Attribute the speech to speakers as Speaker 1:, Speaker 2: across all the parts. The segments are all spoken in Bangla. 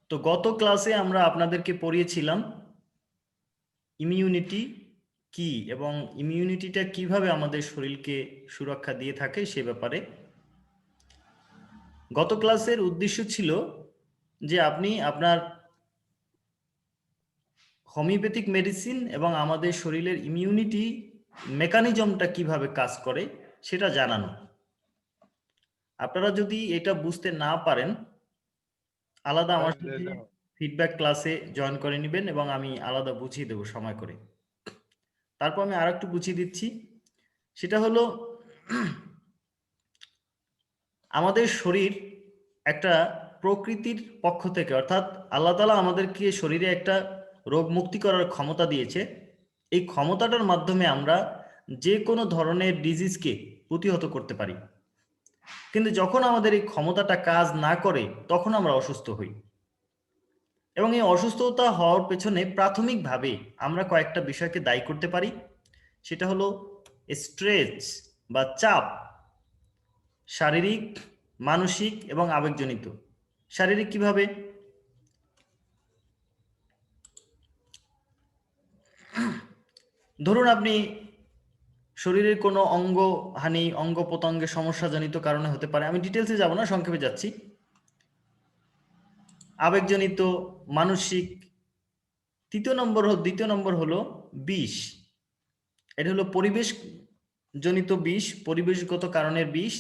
Speaker 1: তো গত ক্লাসে আমরা আপনাদেরকে পড়িয়েছিলাম ইমিউনিটি কি এবং ইমিউনিটিটা কিভাবে আমাদের শরীরকে সুরক্ষা দিয়ে থাকে সে ব্যাপারে। গত ক্লাসের উদ্দেশ্য ছিল যে আপনি আপনার হোমিওপ্যাথিক মেডিসিন এবং আমাদের শরীরের ইমিউনিটি মেকানিজমটা কিভাবে কাজ করে সেটা জানানো। আপনারা যদি এটা বুঝতে না পারেন আলাদা আমার সাথে ফিডব্যাক ক্লাসে জয়েন করে নেবেন এবং আমি আলাদা বুঝিয়ে দেবো সময় করে। তারপর আমি আরেকটু বুঝিয়ে দিচ্ছি, সেটা হলো আমাদের শরীর একটা প্রকৃতির পক্ষ থেকে, অর্থাৎ আল্লাহ তাআলা আমাদেরকে শরীরে একটা রোগ মুক্তি করার ক্ষমতা দিয়েছে। এই ক্ষমতাটার মাধ্যমে আমরা যে কোনো ধরনের ডিজিজকে প্রতিহত করতে পারি, কিন্তু যখন আমাদের এই ক্ষমতাটা কাজ না করে তখন আমরা অসুস্থ হই। এবং এই অসুস্থতা হওয়ার পেছনে প্রাথমিকভাবে আমরা কয়েকটা বিষয়কে দায়ী করতে পারি। সেটা হলো স্ট্রেস বা চাপ, শারীরিক, মানসিক এবং আবেগজনিত। শারীরিক কিভাবে? ধরুন আপনি শরীরের কোনো অঙ্গহানি, অঙ্গ প্রত্যঙ্গের সমস্যাজনিত কারণে হতে পারে, আমি ডিটেলসে যাব না, সংক্ষেপে যাচ্ছি। আবেগজনিত, মানসিক। দ্বিতীয় নম্বর হলো বিষ। এটা হলো পরিবেশজনিত বিষ, পরিবেশগত কারণের বিষ,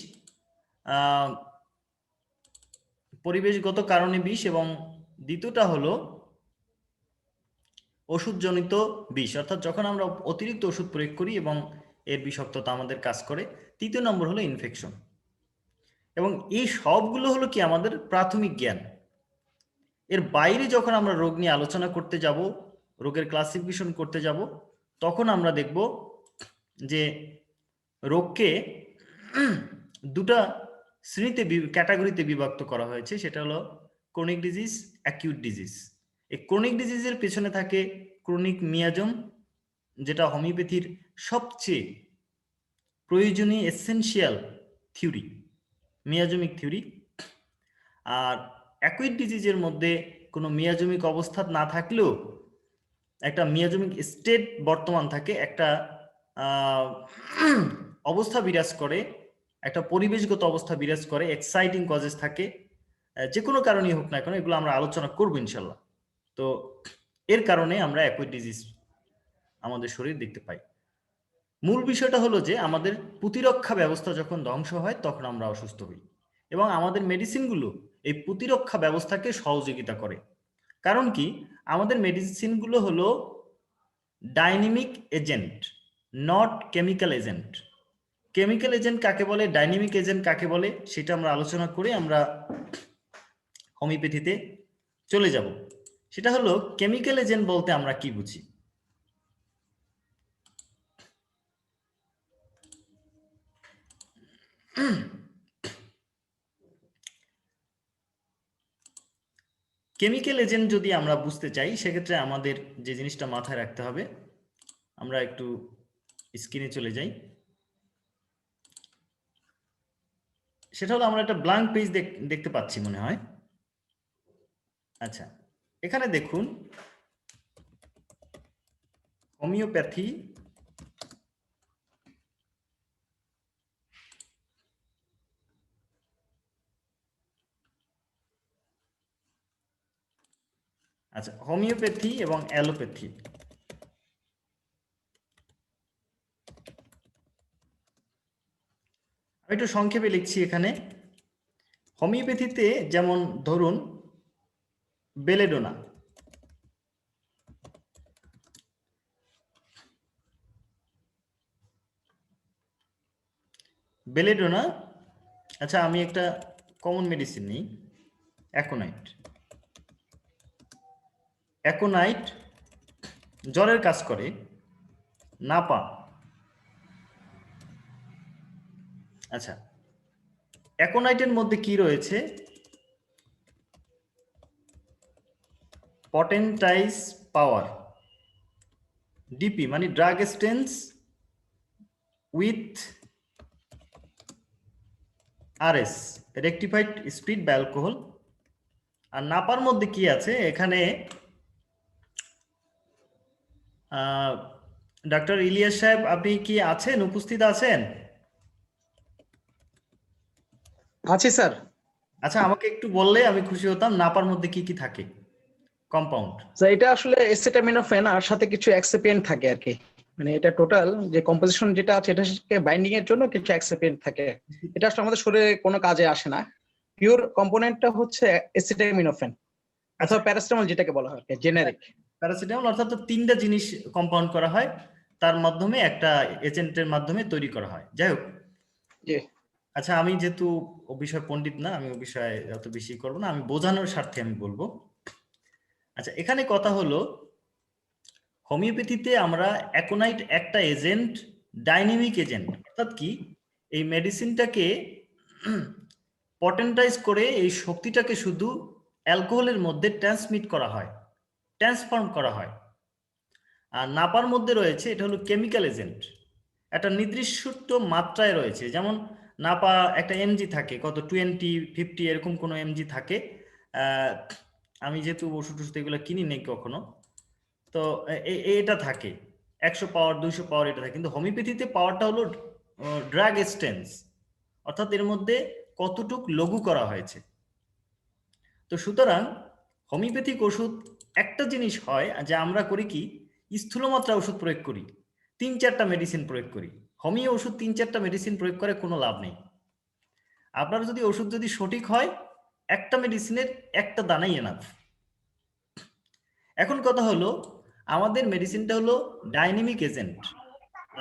Speaker 1: পরিবেশগত কারণে বিষ। এবং দ্বিতীয়টা হলো ওষুধজনিত বিষ, অর্থাৎ যখন আমরা অতিরিক্ত ওষুধ প্রয়োগ করি এবং এর বিষাক্ততা আমাদের কাজ করে। তৃতীয় নম্বর হলো ইনফেকশন। এবং এই সবগুলো হলো কি আমাদের প্রাথমিক জ্ঞান। এর বাইরে যখন আমরা রোগ নিয়ে আলোচনা করতে যাব, রোগের ক্লাসিফিকেশন করতে যাব, তখন আমরা দেখব যে রোগকে দুটা শ্রেণীতে, ক্যাটাগরিতে বিভক্ত করা হয়েছে। সেটা হলো ক্রনিক ডিজিজ, অ্যাকিউট ডিজিজ। এই ক্রনিক ডিজিজের পেছনে থাকে ক্রনিক মিয়াজম, যেটা হোমিওপ্যাথির সবচেয়ে প্রয়োজনীয় এসেনশিয়াল থিওরি, মিয়াজমিক থিওরি। আর অ্যাকুইট ডিজিজের মধ্যে কোনো মিয়াজমিক অবস্থা না থাকলেও একটা মিয়াজমিক স্টেট বর্তমান থাকে, একটা অবস্থা বিরাজ করে, একটা পরিবেশগত অবস্থা বিরাজ করে, এক্সাইটিং কজেস থাকে, যে কোনো কারণেই হোক না কেন, এগুলো আমরা আলোচনা করবো ইনশাল্লাহ। তো এর কারণে আমরা অ্যাকুইট ডিজিজ আমাদের শরীর দেখতে পাই। মূল বিষয়টা হলো যে আমাদের প্রতিরক্ষা ব্যবস্থা যখন ধ্বংস হয় তখন আমরা অসুস্থ হই, এবং আমাদের মেডিসিনগুলো এই প্রতিরক্ষা ব্যবস্থাকে সহযোগিতা করে। কারণ কি, আমাদের মেডিসিনগুলো হলো dynamic agent, not chemical agent. Chemical agent কাকে বলে, ডাইনামিক এজেন্ট কাকে বলে, সেটা আমরা আলোচনা করে আমরা হোমিওপ্যাথিতে চলে যাব। সেটা হলো কেমিক্যাল এজেন্ট বলতে আমরা কি বুঝি। কেমিক্যাল এজেন্ট যদি আমরা বুঝতে চাই, সেক্ষেত্রে আমাদের যে জিনিসটা মাথায় রাখতে হবে, আমরা একটু স্ক্রিনে চলে যাই। সেটা হলো, আমরা একটা ব্ল্যাঙ্ক পেজ দেখতে পাচ্ছি মনে হয়। আচ্ছা, এখানে দেখুন হোমিওপ্যাথি আচ্ছা, হোমিওপ্যাথি এবং অ্যালোপ্যাথি। আমি একটু সংক্ষেপে লিখছি এখানে। হোমিওপ্যাথিতে যেমন ধরুন বেলেডোনা, বেলেডোনা। আচ্ছা, আমি একটা কমন মেডিসিন নিই, অ্যাকোনাইট। অ্যাকোনাইট জ্বরের কাজ করে। নাপা, আচ্ছা, অ্যাকোনাইটের মধ্যে কি রয়েছে? পটেন্টাইজ পাওয়ার, ডিপি মানে drug stance with RS, rectified spirit বা অ্যালকোহল। আর নাপার মধ্যে কি আছে এখানে ডক্টর ইলিয়াস সাহেব আপনি কি আছেন, উপস্থিত আছেন?
Speaker 2: আছি স্যার।
Speaker 1: আচ্ছা আমাকে একটু বললে আমি খুশি হতাম, নাপার মধ্যে কি কি থাকে কম্পাউন্ড।
Speaker 2: স্যার এটা আসলে এসিটামিনোফেন আর সাথে কিছু এক্সিপিয়েন্ট থাকে আর কি, মানে এটা টোটাল যে কম্পোজিশন যেটা আছে এটাকে বাইন্ডিং এর জন্য কিছু এক্সিপিয়েন্ট থাকে। এটা আসলে আমাদের শরীরে কোনো কাজে আসে না। পিওর কম্পোনেন্টটা হচ্ছে এসিটামিনোফেন
Speaker 1: আচ্ছা
Speaker 2: অথবা প্যারাসিটামল যেটাকে বলা হয় জেনারিক।
Speaker 1: প্যারাসিটামল অর্থাৎ তো তিনটা জিনিস কম্পাউন্ড করা হয়, তার মাধ্যমে একটা এজেন্টের মাধ্যমে তৈরি করা হয়। যাই হোক,
Speaker 2: জি
Speaker 1: আচ্ছা আমি যেহেতু ও বিষয় পণ্ডিত না, আমি ও বিষয়ে অত বেশি করবো না, আমি বোঝানোর স্বার্থে আমি বলবো। আচ্ছা এখানে কথা হলো, হোমিওপ্যাথিতে আমরা অ্যাকোনাইট একটা এজেন্ট, ডাইনামিক এজেন্ট, অর্থাৎ কি এই মেডিসিনটাকে পটেন্টাইজ করে এই শক্তিটাকে শুধু অ্যালকোহলের মধ্যে ট্রান্সমিট করা হয়, ট্রান্সফর্ম করা হয়। আর নাপার মধ্যে রয়েছে এটা হলো কেমিক্যাল এজেন্ট, একটা নির্দিষ্ট মাত্রায় রয়েছে। যেমন নাপা একটা এমজি থাকে, কত 20-50 এরকম কোনো এমজি থাকে। আমি যেহেতু ওষুধ টষুধ এগুলো কিনি নেই কখনো, তো এটা থাকে 100 পাওয়ার 200 পাওয়ার এটা থাকে। কিন্তু হোমিওপ্যাথিতে পাওয়ারটা হলো ড্রাগ এক্সটেন্স, অর্থাৎ এর মধ্যে কতটুক লঘু করা হয়েছে। তো সুতরাং হোমিওপ্যাথিক ওষুধ একটা জিনিস হয় যে আমরা করি কি, স্থূল মাত্রা ওষুধ প্রয়োগ করি, 3-4টা মেডিসিন প্রয়োগ করি। হোমিও ওষুধ 3-4টা মেডিসিন প্রয়োগ করে কোনো লাভ নেই। আপনার যদি ওষুধ যদি সঠিক হয়, একটা মেডিসিনের একটা দানাই এনাফ। এখন কথা হলো, আমাদের মেডিসিনটা হলো ডাইনামিক এজেন্ট,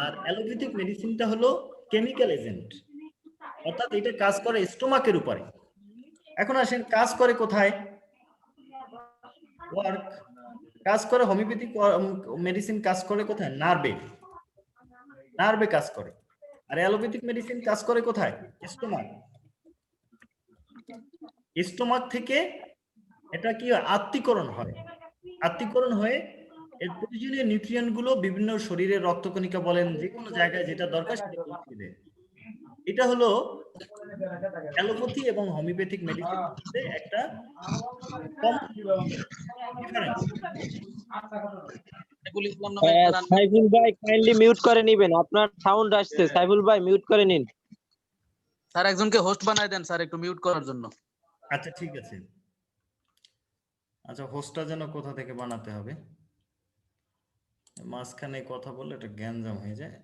Speaker 1: আর অ্যালোপ্যাথিক মেডিসিনটা হলো কেমিক্যাল এজেন্ট, অর্থাৎ এটা কাজ করে স্টোমাকের উপরে। এখন আসেন কাজ করে কোথায়, ওয়ার্ক কাজ করে হোমিওপ্যাথিক মেডিসিন কাজ করে কোথায়, নার্ভে, নার্ভে কাজ করে। আর অ্যালোপ্যাথিক মেডিসিন কাজ করে কোথায়, স্টোমাক। স্টোমাক থেকে এটা কি আত্তীকরণ হয়, আত্তীকরণ হয়ে এর প্রয়োজনীয় নিউট্রিয়েন্ট গুলো বিভিন্ন শরীরের রক্তকণিকা বলেন, যে কোনো জায়গায় যেটা দরকার সেটা পৌঁছে দেয়। এটা হলো অ্যালোপ্যাথি এবং হোমিওপ্যাথিক মেডিসিন মধ্যে একটা কমন ডিফারেন্স।
Speaker 3: সাইফুল ভাই কাইন্ডলি মিউট করে নিবেন, আপনার সাউন্ড আসছে। সাইফুল ভাই মিউট করে নিন।
Speaker 4: স্যার একজনকে হোস্ট বানায় দেন স্যার, একটু মিউট করার জন্য।
Speaker 1: আচ্ছা ঠিক আছে। আচ্ছা হোস্টটা যেন কোথা থেকে বানাতে হবে, মাঝখানে কথা বললে এটা গ্যাঞ্জাম হয়ে যায়।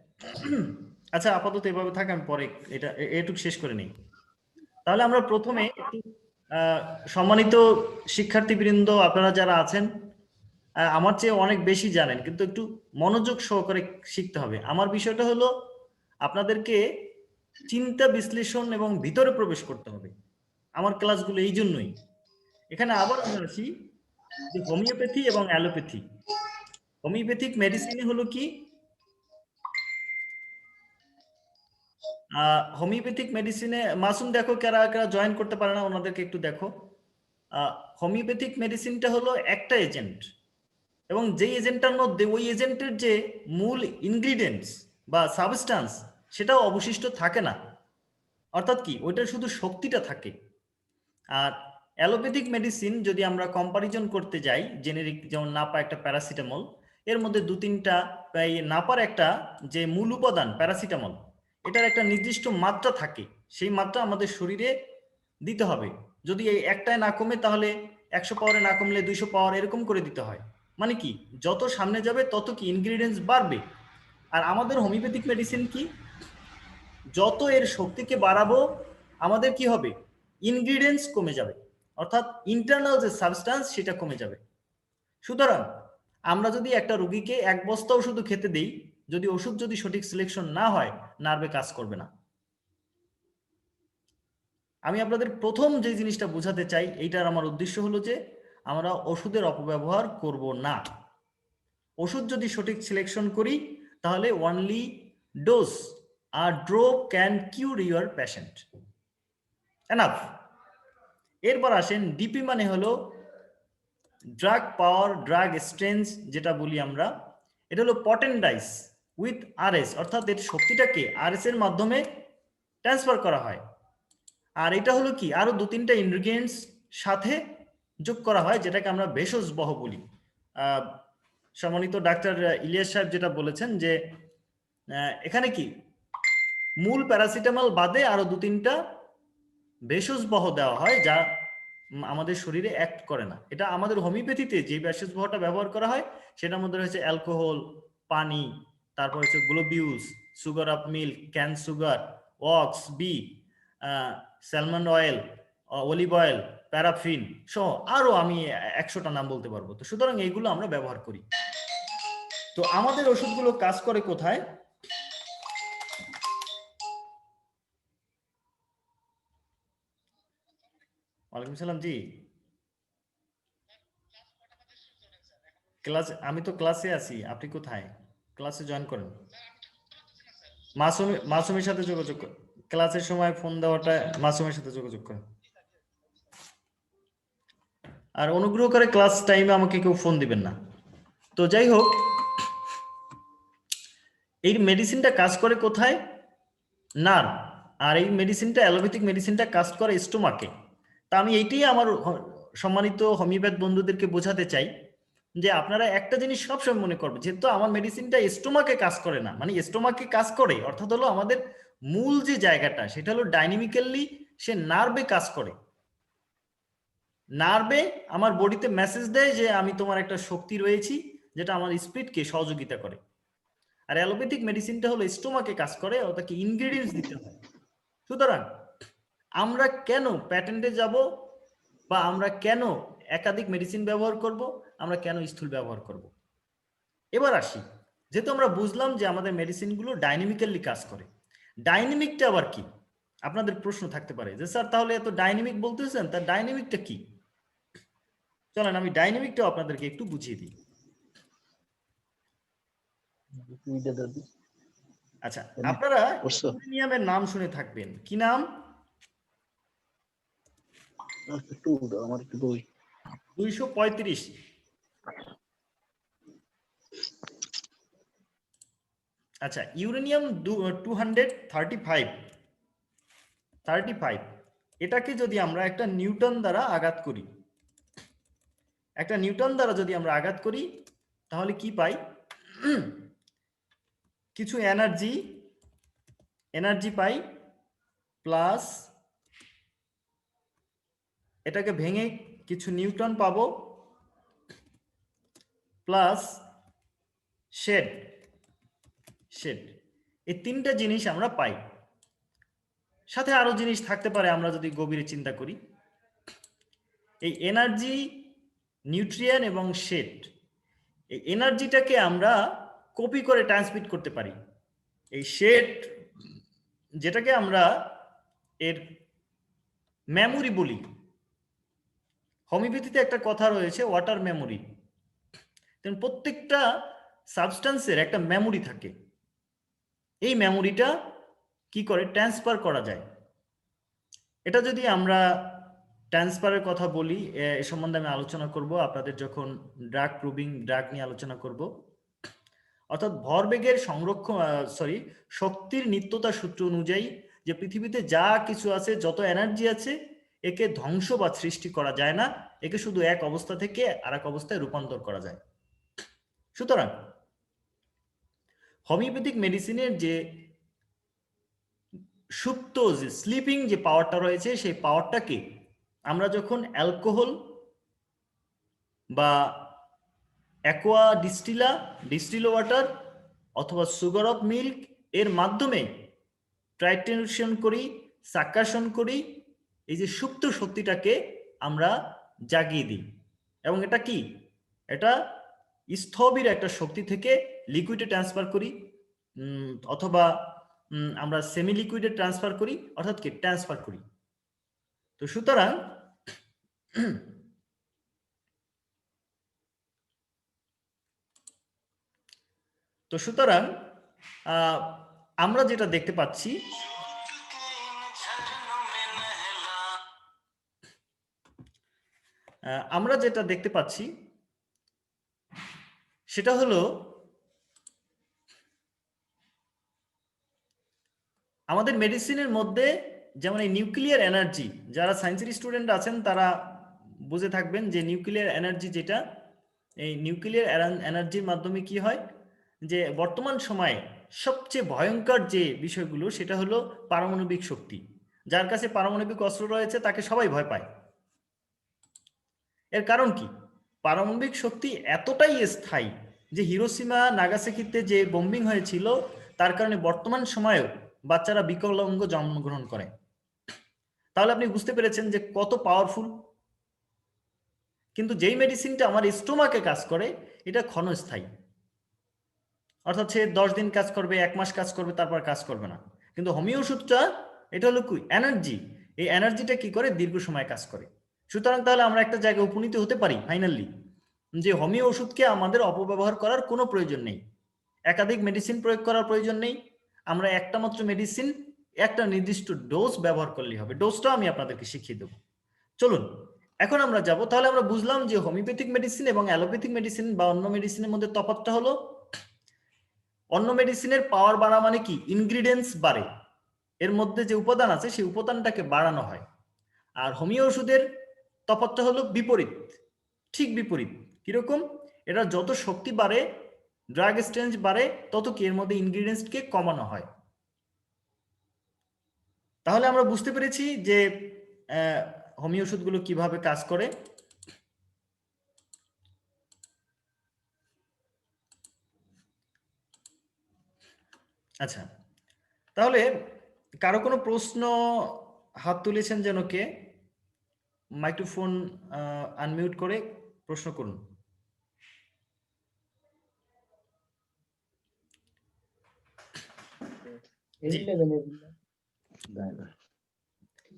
Speaker 1: আচ্ছা আপাতত এভাবে থাকে, আমি পরে এটা এটুকু শেষ করে নিই। তাহলে আমরা প্রথমে একটু সম্মানিত শিক্ষার্থীবৃন্দ আপনারা যারা আছেন, আমার চেয়ে অনেক বেশি জানেন, কিন্তু একটু মনোযোগ সহকারে শিখতে হবে। আমার বিষয়টা হলো আপনাদেরকে চিন্তা বিশ্লেষণ এবং ভিতরে প্রবেশ করতে হবে। আমার ক্লাসগুলো এই জন্যই। এখানে আবার আমরা আসি যে হোমিওপ্যাথি এবং অ্যালোপ্যাথি। হোমিওপ্যাথিক মেডিসিনে হলো কি, হোমিওপ্যাথিক মেডিসিনে মাসুম দেখো কারা কারা জয়েন করতে পারে না, ওনাদেরকে একটু দেখো। হোমিওপ্যাথিক মেডিসিনটা হলো একটা এজেন্ট, এবং যেই এজেন্টটার মধ্যে ওই এজেন্টের যে মূল ইনগ্রিডিয়েন্টস বা সাবস্টান্স সেটাও অবশিষ্ট থাকে না, অর্থাৎ কি ওইটার শুধু শক্তিটা থাকে। আর অ্যালোপ্যাথিক মেডিসিন যদি আমরা কম্পারিজন করতে যাই, জেনেরিক যেমন নাপা একটা প্যারাসিটামল, এর মধ্যে 2-3টা, এই নাপার একটা যে মূল উপাদান প্যারাসিটামল, এটার একটা নির্দিষ্ট মাত্রা থাকে, সেই মাত্রা আমাদের শরীরে দিতে হবে। যদি এই একটায় না কমে তাহলে 100 পাওয়ারে না কমলে 200 পাওয়ার এরকম করে দিতে হয়। মানে কি যত সামনে যাবে তত কি ইনগ্রিডিয়েন্টস বাড়বে। আর আমাদের হোমিওপ্যাথিক মেডিসিন কি, যত এর শক্তিকে বাড়াবো আমাদের কি হবে, ইনগ্রিডিয়েন্টস কমে যাবে, অর্থাৎ ইন্টারনাল যে সাবস্টান্স সেটা কমে যাবে। সুতরাং আমরা যদি একটা রোগীকে 1 বস্তাও শুধু খেতে দেই, যদি ওষুধ যদি সঠিক সিলেকশন না হয়, নার্ভে কাজ করবে না। আমি আপনাদের প্রথম যে জিনিসটা বোঝাতে চাই, এইটার আমার উদ্দেশ্য হলো যে আমরা ওষুধের অপব্যবহার করব না। ওষুধ যদি সঠিক সিলেকশন করি তাহলে অনলি ডোজ আর drop can cure your patient, enough. এরপর আসেন ডিপি, মানে হলো ড্রাগ পাওয়ার, ড্রাগ স্ট্রেংথ যেটা বলি আমরা, এটা হলো পটেন্টাইজ উইথ আরএস, অর্থাৎ এর শক্তিটাকে আরএস এর মাধ্যমে ট্রান্সফার করা হয়। আর এটা হলো কি আরো 2-3টা ইনগ্রিডিয়েন্টস সাথে যোগ করা হয়, যেটাকে আমরা ভেষজবহ বলি। সম্মানিত ডাক্তার ইলিয়াস সাহেব যেটা বলেছেন যে এখানে কি মূল প্যারাসিটামল বাদে আরো 2-3টা ভেষজবহ দেওয়া হয় যা আমাদের শরীরে অ্যাক্ট করে না। এটা আমাদের হোমিওপ্যাথিতে যে ভেষজবহটা ব্যবহার করা হয় সেটার মধ্যে রয়েছে অ্যালকোহল, পানি, তারপর হচ্ছে globules, sugar of milk, cane sugar, wax, bee, salmon oil, olive oil, paraffin সহ আরো আমি 100টা নাম বলতে পারবো। তো সুতরাং এইগুলো আমরা ব্যবহার করি। তো আমাদের ওষুধগুলো কাজ করে কোথায়? ওয়ালাইকুম সালাম জি। ক্লাস, আমি তো ক্লাসে আছি, আপনি কোথায়? ক্লাসে জয়েন করেন। মাসুমের সাথে যোগাযোগ করেন, ক্লাসের সময় ফোন দেওয়াটা মাসুমের সাথে যোগাযোগ করেন। আর অনুগ্রহ করে ক্লাস টাইমে আমাকে কেউ ফোন দিবেন না। তো যাই হোক, এই মেডিসিনটা কাজ করে কোথায়? নার্ভ। আর এই মেডিসিনটা, অ্যালোপ্যাথিক মেডিসিনটা কাজ করে স্টোমাকে। তা আমি এইটাই আমার সম্মানিত হোমিওপ্যাথ বন্ধুদেরকে বোঝাতে চাই যে আপনারা একটা জিনিস সবসময় মনে করবেন, যেহেতু আমার মেডিসিনটা স্টোমাকে কাজ করে না, মানে স্টোমাকে কাজ করে অর্থাৎ হলো আমাদের মূল যে জায়গাটা সেটা হলো ডাইনামিক্যালি সে নার্ভে কাজ করে। নার্ভে আমার বডিতে মেসেজ দেয় যে আমি তোমার একটা শক্তি রয়েছি যেটা আমার স্পিডকে সহযোগিতা করে। আর অ্যালোপ্যাথিক মেডিসিনটা হলো স্টোমাকে কাজ করে, ওটাকে ইনগ্রেডিয়েন্টস দিতে হয়। সুতরাং আমরা কেন প্যাটেন্টে যাব, বা আমরা কেন একাধিক মেডিসিন ব্যবহার করব, আমরা কেন স্থূল ব্যবহার করব? এবার আসি, যেহেতু আমরা বুঝলাম যে আমাদের মেডিসিনগুলো ডাইনামিক্যালি কাজ করে, ডাইনামিকটা আবার কি? আপনাদের প্রশ্ন থাকতে পারে যে স্যার তাহলে এত ডাইনামিক বলতেছেন, তার ডাইনামিকটা কি? চলেন আমি ডাইনামিকটাও আপনাদেরকে একটু বুঝিয়ে দিই। আচ্ছা, আপনারা ইউরেনিয়ামের নাম শুনে থাকবেন, কি নাম? 235। আচ্ছা, ইউরেনিয়াম 235, এটাকে যদি আমরা একটা নিউটন দ্বারা আঘাত করি, যদি আমরা আঘাত করি তাহলে কি পাই? কিছু এনার্জি পাই, প্লাস এটাকে ভেঙে কিছু নিউটন পাবো, প্লাস শেড। এই 3টা জিনিস আমরা পাই। সাথে আরো জিনিস থাকতে পারে আমরা যদি গভীরে চিন্তা করি। এই এনার্জি, নিউট্রিয়েন এবং শেড, এই এনার্জিটাকে আমরা কপি করে ট্রান্সমিট করতে পারি। এই শেড, যেটাকে আমরা এর মেমোরি বলি, হোমিওপ্যাথিতে একটা কথা রয়েছে ওয়াটার মেমোরি। প্রত্যেকটা সাবস্টেন্সের একটা মেমোরি থাকে, এই মেমোরিটা কি করে ট্রান্সফার করা যায়। এটা যদি আমরা ট্রান্সফারের কথা বলি, এ সম্বন্ধে আমি আলোচনা করব আপনাদের যখন ড্রাগ প্রুভিং ড্রাগ নিয়ে আলোচনা করব। অর্থাৎ ভরবেগের শক্তির নিত্যতা সূত্র অনুযায়ী যে পৃথিবীতে যা কিছু আছে, যত এনার্জি আছে, একে ধ্বংস বা সৃষ্টি করা যায় না, একে শুধু এক অবস্থা থেকে আরেক অবস্থায় রূপান্তর করা যায়। সুতরাং হোমিওপ্যাথিক মেডিসিনের যে সুপ্ত, যে স্লিপিং যে পাওয়ারটা রয়েছে, সেই পাওয়ারটাকে আমরা যখন অ্যালকোহল বা অ্যাকোয়া ডিস্টিল ওয়াটার অথবা সুগার অফ মিল্ক এর মাধ্যমে ট্রাইটেশন করি, সাকাশন করি, এই যে সুপ্ত শক্তিটাকে আমরা জাগিয়ে দিই। এবং এটা কি, এটা স্থবির একটা শক্তি থেকে লিকুইডে ট্রান্সফার করি, অথবা আমরা সেমি লিকুইডে ট্রান্সফার করি, অর্থাৎ কি ট্রান্সফার করি। তো সুতরাং আমরা যেটা দেখতে পাচ্ছি, সেটা হলো আমাদের মেডিসিনের মধ্যে যেমন এই নিউক্লিয়ার এনার্জি, যারা সায়েন্সের স্টুডেন্ট আছেন তারা বুঝে থাকবেন যে নিউক্লিয়ার এনার্জি যেটা, এই নিউক্লিয়ার এনার্জির মাধ্যমে কি হয় যে বর্তমান সময়ে সবচেয়ে ভয়ঙ্কর যে বিষয়গুলো সেটা হলো পারমাণবিক শক্তি। যার কাছে পারমাণবিক অস্ত্র রয়েছে তাকে সবাই ভয় পায়। এর কারণ কি? পারমাণবিক শক্তি এতটাই স্থায়ী যে হিরোশিমা নাগাসাকিতে যে বোম্বিং হয়েছিল তার কারণে বর্তমান সময়েও বাচ্চারা বিকলাঙ্গ জন্মগ্রহণ করে। তাহলে আপনি বুঝতে পেরেছেন যে কত পাওয়ারফুল। কিন্তু যেই মেডিসিনটা আমার স্টোমাকে কাজ করে এটা ক্ষণস্থায়ী, অর্থাৎ সে 10 দিন কাজ করবে, 1 মাস কাজ করবে, তারপর কাজ করবে না। কিন্তু হোমিও ওষুধটা এটা হলো কি এনার্জি, এই এনার্জিটা কি করে দীর্ঘ সময় কাজ করে। সুতরাং তাহলে আমরা একটা জায়গায় উপনীত হতে পারি ফাইনালি যে হোমিও ওষুধকে আমাদের অপব্যবহার করার কোনো প্রয়োজন নেই, একাধিক মেডিসিন প্রয়োগ করার প্রয়োজন নেই। আমরা একটা মাত্র মেডিসিন একটা নির্দিষ্ট ডোজ ব্যবহার করলেই হবে। ডোজটা আমি আপনাদেরকে শিখিয়ে দেবো। চলুন এখন আমরা যাব। তাহলে আমরা বুঝলাম যে হোমিওপ্যাথিক মেডিসিন এবং অ্যালোপ্যাথিক মেডিসিন বা অন্য মেডিসিনের মধ্যে তফাৎটা হলো অন্য মেডিসিনের পাওয়ার বাড়া মানে কি ইনগ্রিডিয়েন্টস বাড়ে, এর মধ্যে যে উপাদান আছে সেই উপাদানটাকে বাড়ানো হয়। আর হোমিও ওষুধের তফাৎটা হলো বিপরীত, ঠিক বিপরীত। কিরকম? এটা যত শক্তি বাড়ে, ড্রাগ স্ট্রেঞ্জ বাড়ে, তত কি এর মধ্যে ইনগ্রিডিয়েন্টসকে কমানো হয়। তাহলে আমরা বুঝতে পেরেছি যে হোমিও ওষুধগুলো কিভাবে কাজ করে। আচ্ছা, তাহলে কারো কোনো প্রশ্ন হাত তুলেছেন যেন? কে মাইক্রোফোন আনমিউট করে প্রশ্ন করুন। জি,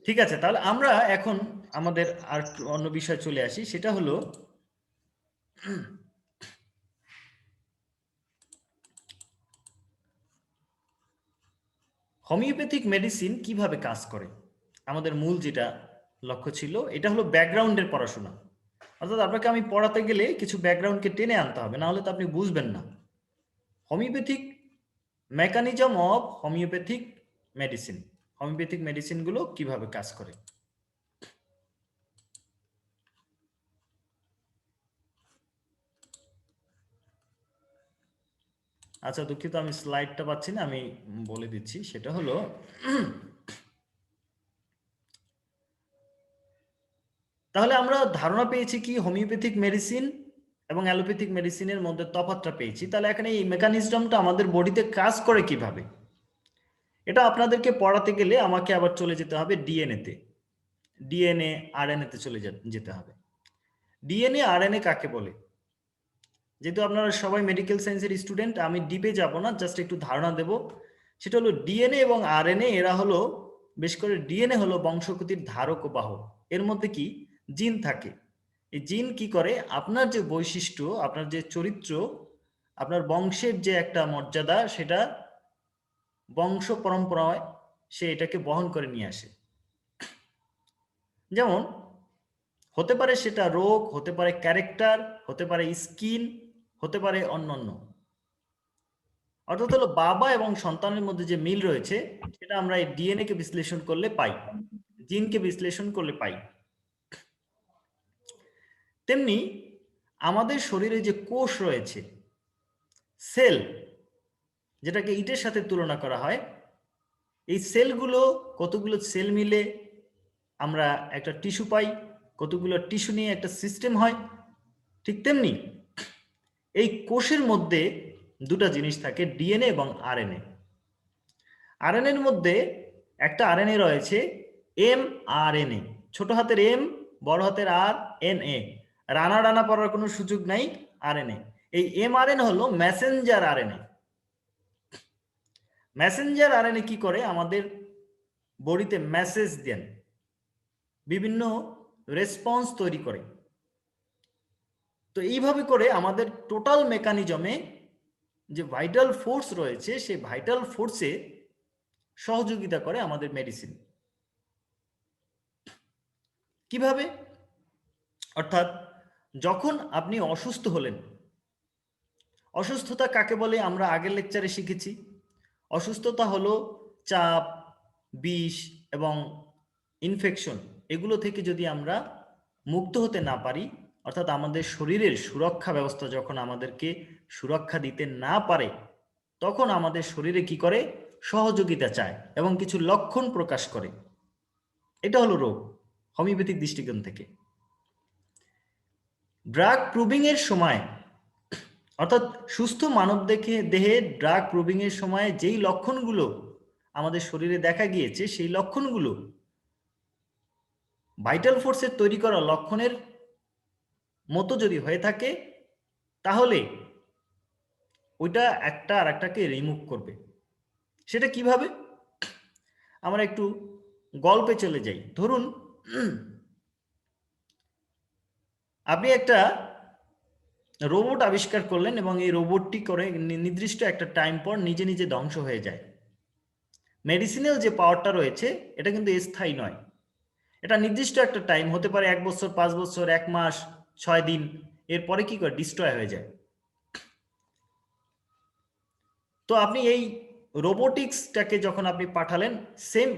Speaker 1: ঠিক আছে। তাহলে আমরা এখন আমাদের আর অন্য বিষয় চলে আসি, সেটা হলো হোমিওপ্যাথিক মেডিসিন কিভাবে কাজ করে। আমাদের মূল যেটা লক্ষ্য ছিল এটা হলো ব্যাকগ্রাউন্ডের পড়াশোনা। অর্থাৎ আপনাকে আমি পড়াতে গেলে কিছু ব্যাকগ্রাউন্ডকে টেনে আনতে হবে, না হলে তো আপনি বুঝবেন না। Homeopathic mechanism of homeopathic medicine, homeopathic মেডিসিনগুলো কিভাবে কাজ করে। আচ্ছা, দুঃখিত আমি স্লাইডটা পাচ্ছি না, আমি বলে দিচ্ছি। সেটা হলো তাহলে আমরা ধারণা পেয়েছি কি হোমিওপ্যাথিক মেডিসিন এবং অ্যালোপ্যাথিক মেডিসিনের মধ্যে তফাৎটা পেয়েছি। তাহলে এখানে এই মেকানিজমটা আমাদের বডিতে কাজ করে কিভাবে, এটা আপনাদেরকে পড়াতে গেলে আমাকে আবার চলে যেতে হবে ডিএনএতে, ডিএনএ আরএনএ তে চলে যেতে হবে। ডিএনএ আরএনএ কাকে বলে? যেহেতু আপনারা সবাই মেডিকেল সায়েন্সের স্টুডেন্ট, আমি ডিপে যাব না, জাস্ট একটু ধারণা দেব। সেটা হলো ডিএনএ এবং আরএনএ এরা হলো, বেশ করে ডিএনএ হলো বংশগতির ধারক ও বাহক। এর মধ্যে কি জিন থাকে। এই জিন কি করে আপনার যে বৈশিষ্ট্য, আপনার যে চরিত্র, আপনার বংশের যে একটা মর্যাদা, সেটা বংশ পরম্পরায় সে এটাকে বহন করে নিয়ে আসে। যেমন হতে পারে সেটা রোগ, হতে পারে ক্যারেক্টার, হতে পারে স্কিন, হতে পারে অন্যান্য। অর্থাৎ হলো বাবা এবং সন্তানের মধ্যে যে মিল রয়েছে সেটা আমরা এই ডিএনএ কে বিশ্লেষণ করলে পাই, জিনকে বিশ্লেষণ করলে পাই। তেমনি আমাদের শরীরে যে কোষ রয়েছে, সেল, যেটাকে ইটের সাথে তুলনা করা হয়, এই সেলগুলো কতগুলো সেল মিলে আমরা একটা টিস্যু পাই, কতগুলো টিস্যু নিয়ে একটা সিস্টেম হয়। ঠিক তেমনি এই কোষের মধ্যে দুটা জিনিস থাকে, ডিএনএ এবং আরএনএ। আরএনএ এর মধ্যে একটা আরএনএ রয়েছে এমআরএনএ, ছোট হাতের এম, বড় হাতের আর, এন এ, রানা রানা পড়ার কোনো সুযোগ নাই। আরএনএ, এই এমআরএনএ হলো মেসেঞ্জার আরএনএ। মেসেঞ্জার আরএনএ কি করে? আমাদের বডিতে মেসেজ দেন, বিভিন্ন রেসপন্স তৈরি করে। তো এইভাবে করে আমাদের টোটাল মেকানিজমে যে ভাইটাল ফোর্স রয়েছে, সেই ভাইটাল ফোর্সে সহযোগিতা করে আমাদের মেডিসিন। কিভাবে? অর্থাৎ যখন আপনি অসুস্থ হলেন, অসুস্থতা কাকে বলে আমরা আগের লেকচারে শিখেছি। অসুস্থতা হলো চাপ, বিষ এবং ইনফেকশন, এগুলো থেকে যদি আমরা মুক্ত হতে না পারি, অর্থাৎ আমাদের শরীরের সুরক্ষা ব্যবস্থা যখন আমাদেরকে সুরক্ষা দিতে না পারে, তখন আমাদের শরীরে কি করে? সহযোগিতা চায় এবং কিছু লক্ষণ প্রকাশ করে। এটা হলো রোগ হোমিওপ্যাথিক দৃষ্টিকোণ থেকে। ড্রাগ প্রুভিং এর সময়, অর্থাৎ সুস্থ মানব দেহে ড্রাগ প্রুভিং এর সময় যেই লক্ষণগুলো আমাদের শরীরে দেখা গিয়েছে, সেই লক্ষণগুলো ভাইটাল ফোর্সের তৈরি করা লক্ষণের মতো যদি হয়ে থাকে, তাহলে ওইটা একটা আর একটাকে রিমুভ করবে। সেটা কিভাবে? আমরা একটু গল্পে চলে যাই। ধরুন আপনি একটা রোবট আবিষ্কার করলেন এবং এই রোবটটি করে নির্দিষ্ট একটা টাইম পর নিজে নিজে ধ্বংস হয়ে যায়। মেডিসিনাল যে পাওয়ারটা রয়েছে এটা কিন্তু স্থায়ী নয়, এটা নির্দিষ্ট একটা টাইম, হতে পারে 1 বছর, 5 বছর, 1 মাস, 6 দিন, এরপরে কি করে ডিস্ট্রয় হয়ে যায়। তো আপনি এই রোবোটিক্সটাকে যখন আপনি পাঠালেন সেম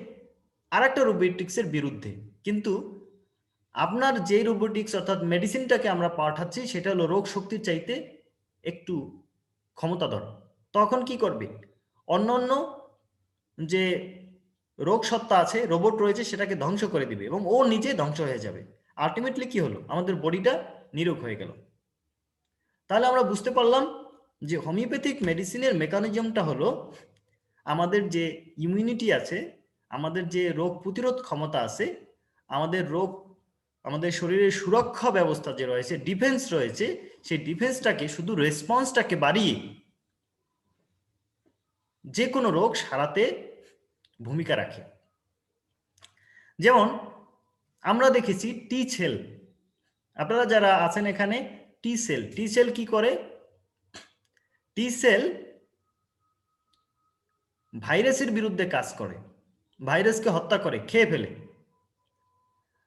Speaker 1: আরেকটা রোবোটিক্সের বিরুদ্ধে, কিন্তু আপনার যে রোবোটিক্স অর্থাৎ মেডিসিনটাকে আমরা পাঠাচ্ছি সেটা হলো রোগ শক্তির চাইতে একটু ক্ষমতাধর, তখন কি করবে? অন্য যে রোগ সত্তা আছে, রোবট রয়েছে, সেটাকে ধ্বংস করে দিবে এবং ও নিজে ধ্বংস হয়ে যাবে। আলটিমেটলি কি হলো? আমাদের বডিটা নিরোগ হয়ে গেল। তাহলে আমরা বুঝতে পারলাম যে হোমিওপ্যাথিক মেডিসিনের মেকানিজমটা হলো আমাদের যে ইমিউনিটি আছে, আমাদের যে রোগ প্রতিরোধ ক্ষমতা আছে, আমাদের শরীরের সুরক্ষা ব্যবস্থা যে রয়েছে, ডিফেন্স রয়েছে, সেই ডিফেন্সটাকে শুধু রেসপন্সটাকে বাড়িয়ে যে কোনো রোগ সারাতে ভূমিকা রাখে। যেমন আমরা দেখেছি টি সেল, আপনারা যারা আছেন এখানে, টি সেল কি করে? টি সেল ভাইরাসের বিরুদ্ধে কাজ করে, ভাইরাসকে হত্যা করে, খেয়ে ফেলে।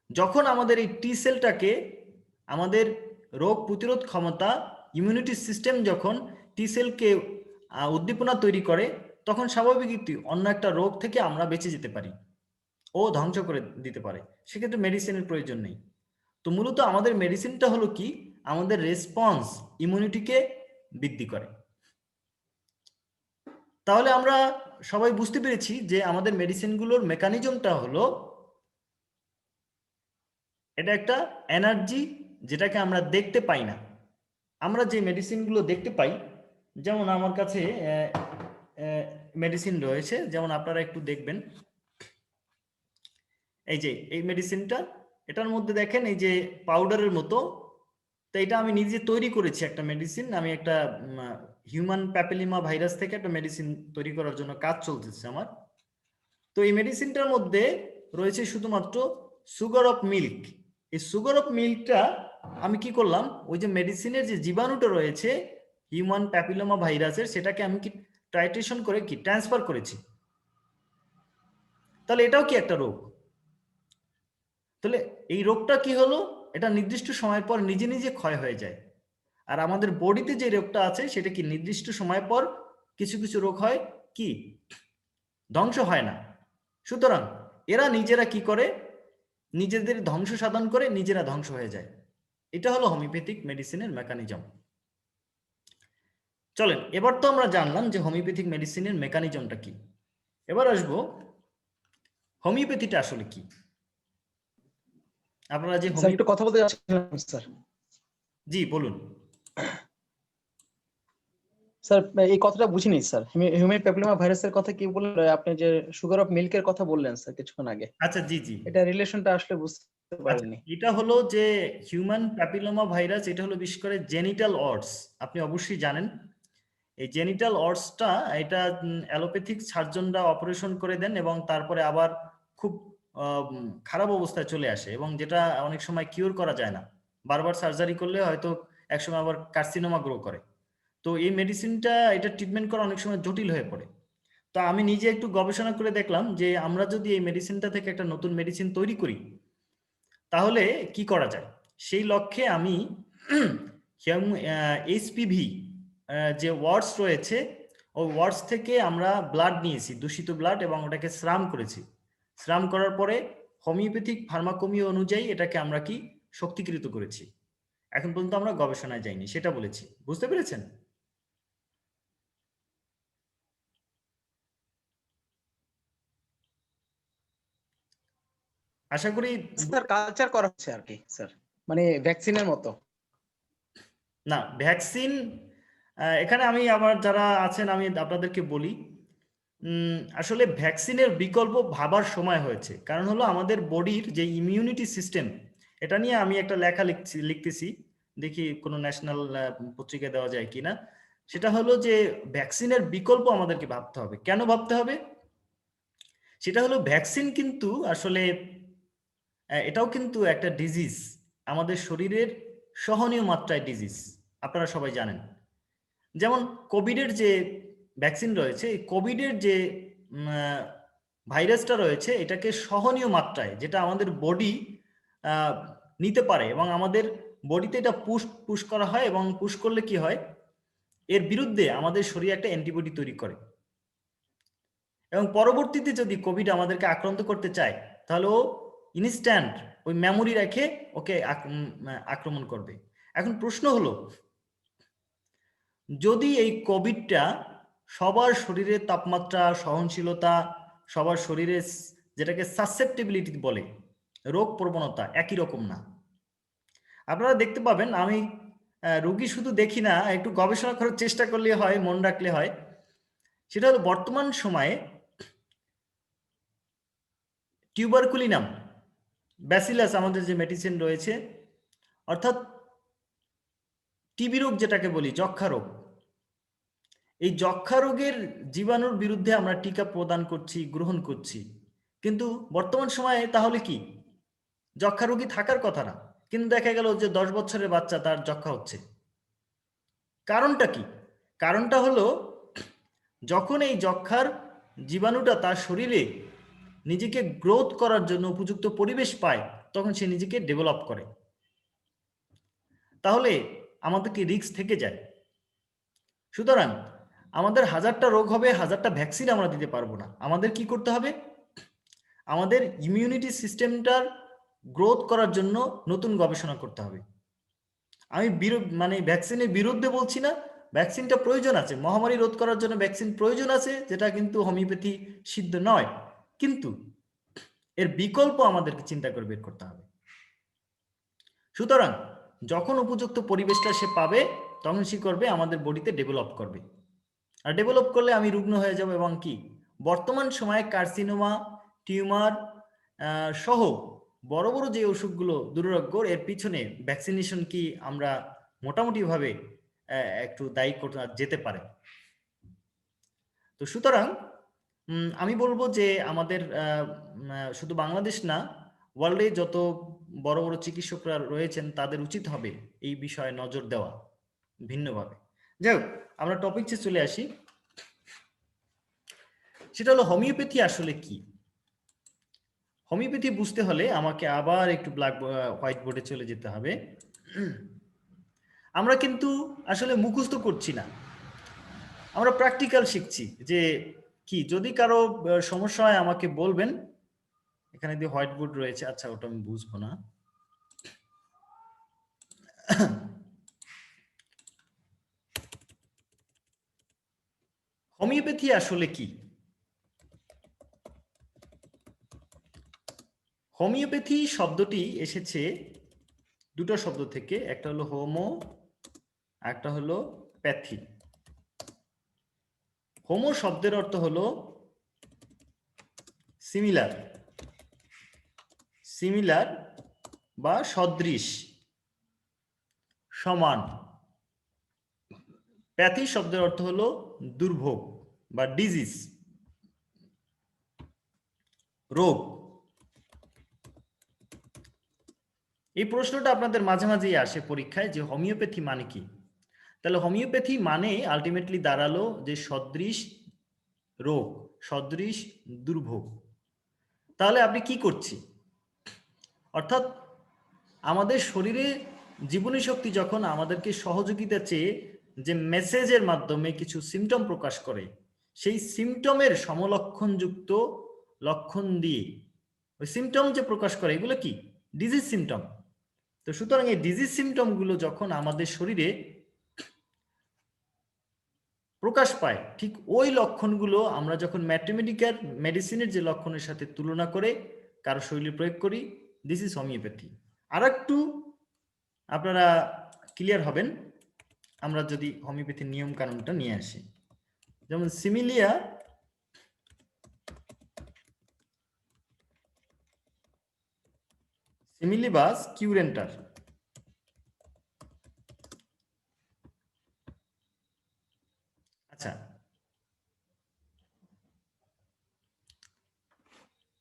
Speaker 1: যখন আমাদের এই টি সেলটাকে, আমাদের রোগ প্রতিরোধ ক্ষমতা, ইমিউনিটি সিস্টেম যখন টি সেলকে উদ্দীপনা তৈরি করে, তখন স্বাভাবিকই অন্য একটা রোগ থেকে আমরা বেঁচে যেতে পারি, ও ধ্বংস করে দিতে পারে। সেক্ষেত্রে মেডিসিনের প্রয়োজন নেই। তো মূলত আমাদের মেডিসিনটা হলো কি? আমাদের রেসপন্স, ইমিউনিটিকে বৃদ্ধি করে। তাহলে আমরা সবাই বুঝতে পেরেছি যে আমাদের মেডিসিনগুলোর মেকানিজমটা হলো, এটা একটা এনার্জি যেটাকে আমরা দেখতে পাই না। আমরা যে মেডিসিনগুলো দেখতে পাই, যেমন আমার কাছে মেডিসিন রয়েছে, যেমন আপনারা একটু দেখবেন, এই যে এই মেডিসিনটা, এটার মধ্যে দেখেন এই যে পাউডারের মতো, তো এটা আমি নিজে তৈরি করেছি একটা মেডিসিন। আমি একটা হিউম্যান প্যাপিলিমা ভাইরাস থেকে একটা মেডিসিন তৈরি করার জন্য কাজ চলতেছে আমার। তো এই মেডিসিনটার মধ্যে রয়েছে শুধুমাত্র সুগার অফ মিল্ক। এই সুগার অফ মিল্কটা আমি কি করলাম, ওই যে মেডিসিনের যে জীবাণুটা রয়েছে হিউম্যান প্যাপিলোমা ভাইরাসের, সেটাকে আমি কি টাইট্রেশন করে কি ট্রান্সফার করেছি। তাহলে এটাও কি একটা রোগ? তাহলে এই রোগটা কি হলো? এটা নির্দিষ্ট সময়ের পর নিজে নিজে ক্ষয় হয়ে যায়। আর আমাদের বডিতে যে রোগটা আছে সেটা কি নির্দিষ্ট সময় পর কিছু কিছু রোগ হয় কি ধ্বংস হয় না। সুতরাং এরা নিজেরা কি করে? নিজেদের ধ্বংস সাধন করে নিজেরা ধ্বংস হয়ে যায়। এটা হলো হোমিওপ্যাথিক মেডিসিনের মেকানিজম। চলেন, এবার তো আমরা জানলাম যে হোমিওপ্যাথিক মেডিসিনের মেকানিজমটা কি। এবার আসবো হোমিওপ্যাথিটা আসলে কি। আপনারা যে
Speaker 2: স্যার একটু কথা বলতে যাচ্ছিলাম স্যার।
Speaker 1: জি বলুন।
Speaker 2: স্যার এই কথাটা বুঝিনি স্যার, হিউম্যান প্যাপিলোমা ভাইরাসের কথা কি বললেন? আপনি যে সুগার অফ মিল্কের কথা বললেন স্যার কিছুক্ষণ আগে,
Speaker 1: আচ্ছা জি জি,
Speaker 2: এটা রিলেশনটা আসলে বুঝতে
Speaker 1: আচ্ছা,
Speaker 2: পারিনি।
Speaker 1: এটা হলো যে হিউম্যান প্যাপিলোমা ভাইরাস, এটা হলো বিশেষ করে জেনিটাল অর্ডস। আপনি অবশ্যই জানেন এই জেনিটাল অর্ডসটা, এটা অ্যালোপ্যাথিক সার্জনরা অপারেশন করে দেন এবং তারপরে আবার খুব খারাপ অবস্থায় চলে আসে, এবং যেটা অনেক সময় কিওর করা যায় না। বারবার সার্জারি করলে হয়তো একসময় আবার কার্সিনোমা গ্রো করে। তো এই মেডিসিনটা, এটা ট্রিটমেন্ট করা অনেক সময় জটিল হয়ে পড়ে। তো আমি নিজে একটু গবেষণা করে দেখলাম যে আমরা যদি এই মেডিসিনটা থেকে একটা নতুন মেডিসিন তৈরি করি তাহলে কি করা যায়। সেই লক্ষ্যে আমি এইচপিভি যে ওয়ার্ডস রয়েছে, ওই ওয়ার্ডস থেকে আমরা ব্লাড নিয়েছি, দূষিত ব্লাড, এবং ওটাকে শ্রাম করেছি। শ্রাম করার পরে হোমিওপ্যাথিক ফার্মাকোমি অনুযায়ী এটাকে আমরা কি শক্তিকৃত করেছি। এখন পর্যন্ত আমরা গবেষণায় যাইনি, সেটা বলেছি। বুঝতে পেরেছেন? আশা করি।
Speaker 2: স্যার কালচার করা হচ্ছে আর কি স্যার, মানে ভ্যাকসিনের মতো।
Speaker 1: না, ভ্যাকসিন এখানে আমি আমার যারা আছেন আমি আপনাদেরকে বলি, আসলে ভ্যাকসিনের বিকল্প ভাবার সময় হয়েছে। কারণ হলো আমাদের বডির যে ইমিউনিটি সিস্টেম, এটা নিয়ে আমি একটা লেখা লিখতেছি, দেখি কোনো ন্যাশনাল পত্রিকায় দেওয়া যায় কিনা। সেটা হলো যে ভ্যাকসিনের বিকল্প আমাদেরকে ভাবতে হবে। কেন ভাবতে হবে? সেটা হলো ভ্যাকসিন কিন্তু আসলে এটাও কিন্তু একটা ডিজিজ, আমাদের শরীরের সহনীয় মাত্রায় ডিজিজ, আপনারা সবাই জানেন। যেমন কোভিডের যে ভ্যাকসিন রয়েছে, এই কোভিডের যে ভাইরাসটা রয়েছে, এটাকে সহনীয় মাত্রায়, যেটা আমাদের বডি নিতে পারে এবং আমাদের বডিতে এটা পুশ করা হয়, এবং পুশ করলে কি হয়, এর বিরুদ্ধে আমাদের শরীরে একটা অ্যান্টিবডি তৈরি করে, এবং পরবর্তীতে যদি কোভিড আমাদেরকে আক্রান্ত করতে চায়, তাহলে ও ইনস্ট্যান্ট ওই মেমোরি রেখে ওকে আক্রমণ করবে। এখন প্রশ্ন হলো, যদি এই কোভিডটা সবার শরীরের তাপমাত্রা, সহনশীলতা, সবার শরীরের যেটাকে সাসেপ্টিবিলিটি বলে, রোগ প্রবণতা একই রকম না। আপনারা দেখতে পাবেন, আমি রোগী শুধু দেখি না, একটু গবেষণা করার চেষ্টা করলে হয়, মন রাখলে হয়। সেটা হলো বর্তমান সময়ে টিউবারকুলিনাম ব্যাসিলাস আমাদের যে মেডিসিন রয়েছে, অর্থাৎ টিবি রোগ যেটাকে বলি, যক্ষ্মা রোগ, এই যক্ষ্মা রোগের জীবাণুর বিরুদ্ধে আমরা টিকা প্রদান করছি, গ্রহণ করছি। কিন্তু বর্তমান সময়ে তাহলে কি, যক্ষ্মা রোগী থাকার কথা না, কিন্তু দেখা গেল যে 10 বছরের বাচ্চা তার যক্ষ্মা হচ্ছে। কারণটা কি? কারণটা হলো, যখন এই যক্ষ্মার জীবাণুটা তার শরীরে নিজেকে গ্রোথ করার জন্য উপযুক্ত পরিবেশ পায়, তখন সে নিজেকে ডেভেলপ করে। তাহলে আমাদেরকে রিস্ক থেকে যায়। সুতরাং আমাদের 1000টা রোগ হবে, 1000টা ভ্যাকসিন আমরা দিতে পারবো না। আমাদের কি করতে হবে? আমাদের ইমিউনিটি সিস্টেমটার গ্রোথ করার জন্য নতুন গবেষণা করতে হবে। আমি মানে ভ্যাকসিনের বিরুদ্ধে বলছি না, ভ্যাকসিনটা প্রয়োজন আছে, মহামারী রোধ করার জন্য ভ্যাকসিন প্রয়োজন আছে, যেটা কিন্তু হোমিওপ্যাথি সিদ্ধ নয়, কিন্তু এর বিকল্প আমাদেরকে চিন্তা করে বের করতে হবে। সুতরাং যখন উপযুক্ত পরিবেশটা সে পাবে, তখন সে করবে, আমাদের বডিতে ডেভেলপ করবে। আর ডেভেলপ করলে আমি রুগ্ন হয়ে যাব, এবং কি বর্তমান সময়ে কার্সিনোমা, টিউমার সহ বড় বড় যে অসুখগুলো দুরারোগ্য, এর পিছনে ভ্যাকসিনেশন কি আমরা মোটামুটি ভাবে একটু দায়ী করতে যেতে পারে। তো সুতরাং আমি বলবো যে আমাদের শুধু বাংলাদেশ না, ওয়ার্ল্ডে যত বড় বড় চিকিৎসকরা রয়েছেন, তাদের উচিত হবে এই বিষয়ে নজর দেওয়া ভিন্নভাবে। যাই হোক, আমরা টপিকসে চলে আসি। সেটা হলো হোমিওপ্যাথি আসলে কি। হোমিওপ্যাথি বুঝতে হলে আমাকে আবার একটু হোয়াইট বোর্ডে চলে যেতে হবে। আমরা কিন্তু আসলে মুখস্থ করছি না, আমরা প্র্যাকটিক্যাল শিখছি। যে কি, যদি কারো সমস্যা হয় আমাকে বলবেন। এখানে দিয়ে হোয়াইট বোর্ড রয়েছে, আচ্ছা ওটা আমি বুঝবো না। হোমিওপ্যাথি আসলে কি? হোমিওপ্যাথি শব্দটি এসেছে দুটো শব্দ থেকে, একটা হলো হোমো, একটা হলো প্যাথি। হোমো শব্দের অর্থ হলো সিমিলার, সিমিলার বা সদৃশ, সমান। প্যাথি শব্দের অর্থ হলো দুর্ভোগ বা ডিজিজ, রোগ। এই প্রশ্নটা আপনাদের মাঝে মাঝেই আসে পরীক্ষায়, যে হোমিওপ্যাথি মানে কি। তাহলে হোমিওপ্যাথি মানে আলটিমেটলি দাঁড়ালো যে সদৃশ রোগ, সদৃশ দুর্ভোগ। তাহলে আপনি কি করছি? অর্থাৎ আমাদের শরীরে জীবনী শক্তি যখন আমাদেরকে সহযোগিতা চেয়ে যে মেসেজের মাধ্যমে কিছু সিমটম প্রকাশ করে, সেই সিমটমের সমলক্ষণযুক্ত লক্ষণ দিয়ে ওই সিমটম যে প্রকাশ করে, এগুলো কি? Disease symptom. তো সুতরাং এই ডিজিজ সিমটম গুলো যখন আমাদের শরীরে প্রকাশ পায়, ঠিক ওই লক্ষণগুলো আমরা যখন ম্যাথমেটিক্যাল মেডিসিনের যে লক্ষণের সাথে তুলনা করে কারো শরীরে প্রয়োগ করি, দিস ইজ হোমিওপ্যাথি। আর একটু আপনারা ক্লিয়ার হবেন আমরা যদি হোমিওপ্যাথির নিয়ম কানুনটা নিয়ে আসি। যেমন সিমিলিয়া সিমিলিবাস কিউরেন্টার। আচ্ছা,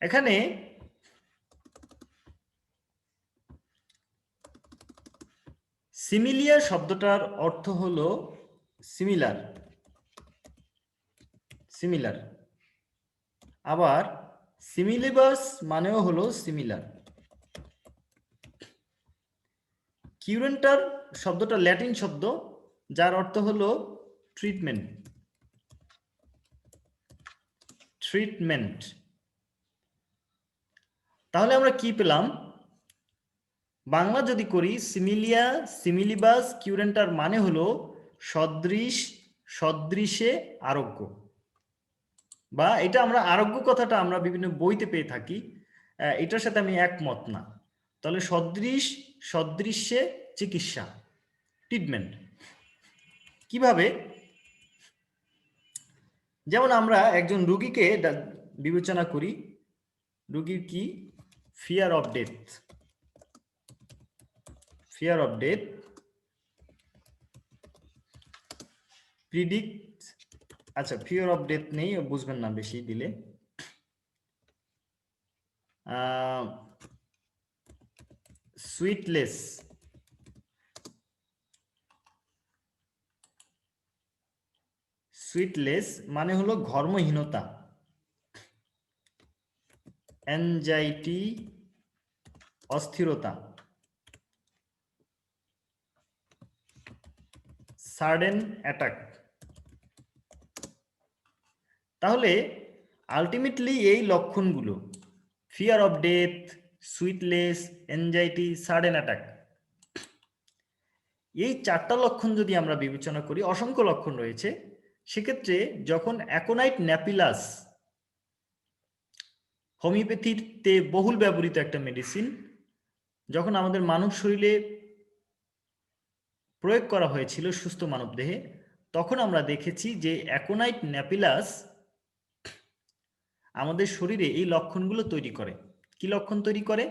Speaker 1: এখানে সিমিলিয়া শব্দটার অর্থ হলো সিমিলার, সিমিলার। আবার সিমিলিবাস মানেও হলো সিমিলার। কিউরেন্টার শব্দটা ল্যাটিন শব্দ, যার অর্থ হলো ট্রিটমেন্ট, ট্রিটমেন্ট। তাহলে আমরা কি পেলাম? বাংলা যদি করি, সিমিলিয়া সিমিলিবাস কিউরেন্টার মানে হলো সদৃশ, সদৃশে আরোগ্য, বা এটা আমরা আরোগ্য কথাটা আমরা বিভিন্ন বইতে পেয়ে থাকি, এটার সাথে আমি একমত না। তাহলে সদৃশ, সদৃশ্যে চিকিৎসা, ট্রিটমেন্ট। কিভাবে? যেমন আমরা একজন রোগীকে বিবেচনা করি, রোগীর কি fear of death, fear of death predict, আচ্ছা ফিয়ার অফ ডেথ নেই, বুঝবেন না বেশি দিলে। সুইটলেস, সুইটলেস মানে হলো ঘর্মহীনতা, অ্যাংজাইটি অস্থিরতা, সাডেন অ্যাটাক। তাহলে আলটিমেটলি এই লক্ষণগুলো, fear of death, sweatless, anxiety, sudden attack, এই চারটা লক্ষণ যদি আমরা বিবেচনা করি, অসংখ্য লক্ষণ রয়েছে। সেক্ষেত্রে যখন অ্যাকোনাইট ন্যাপিলাস, হোমিওপ্যাথিতে বহুল ব্যবহৃত একটা মেডিসিন, যখন আমাদের মানব শরীরে প্রয়োগ করা হয়েছিল সুস্থ মানবদেহে, তখন আমরা দেখেছি যে অ্যাকোনাইট ন্যাপিলাস আমাদের শরীরে এই লক্ষণগুলো তৈরি করে। কি লক্ষণ তৈরি করে?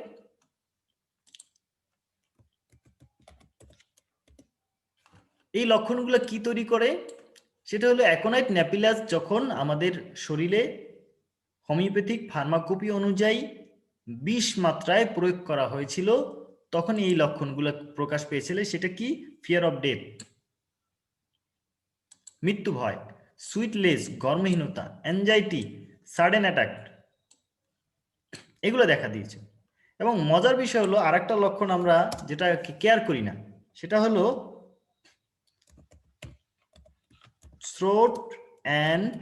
Speaker 1: এই লক্ষণগুলো কি তৈরি করে? সেটা হলো অ্যাকোনাইট ন্যাপিলাস যখন আমাদের শরীরে হোমিওপ্যাথিক ফার্মাকোপি অনুযায়ী 20 মাত্রায় প্রয়োগ করা হয়েছিল, তখন এই লক্ষণগুলো প্রকাশ পেয়েছিল। সেটা কি? ফিয়ার অফ ডেথ, মৃত্যু ভয়, সুইটলেস গর্মহীনতা, অ্যাংজাইটি, সাডেন অ্যাটাক, এগুলো দেখা দিয়েছে। এবং মজার বিষয় হলো আরেকটা লক্ষণ আমরা যেটা কেয়ার করি না, সেটা হলো থ্রোট অ্যান্ড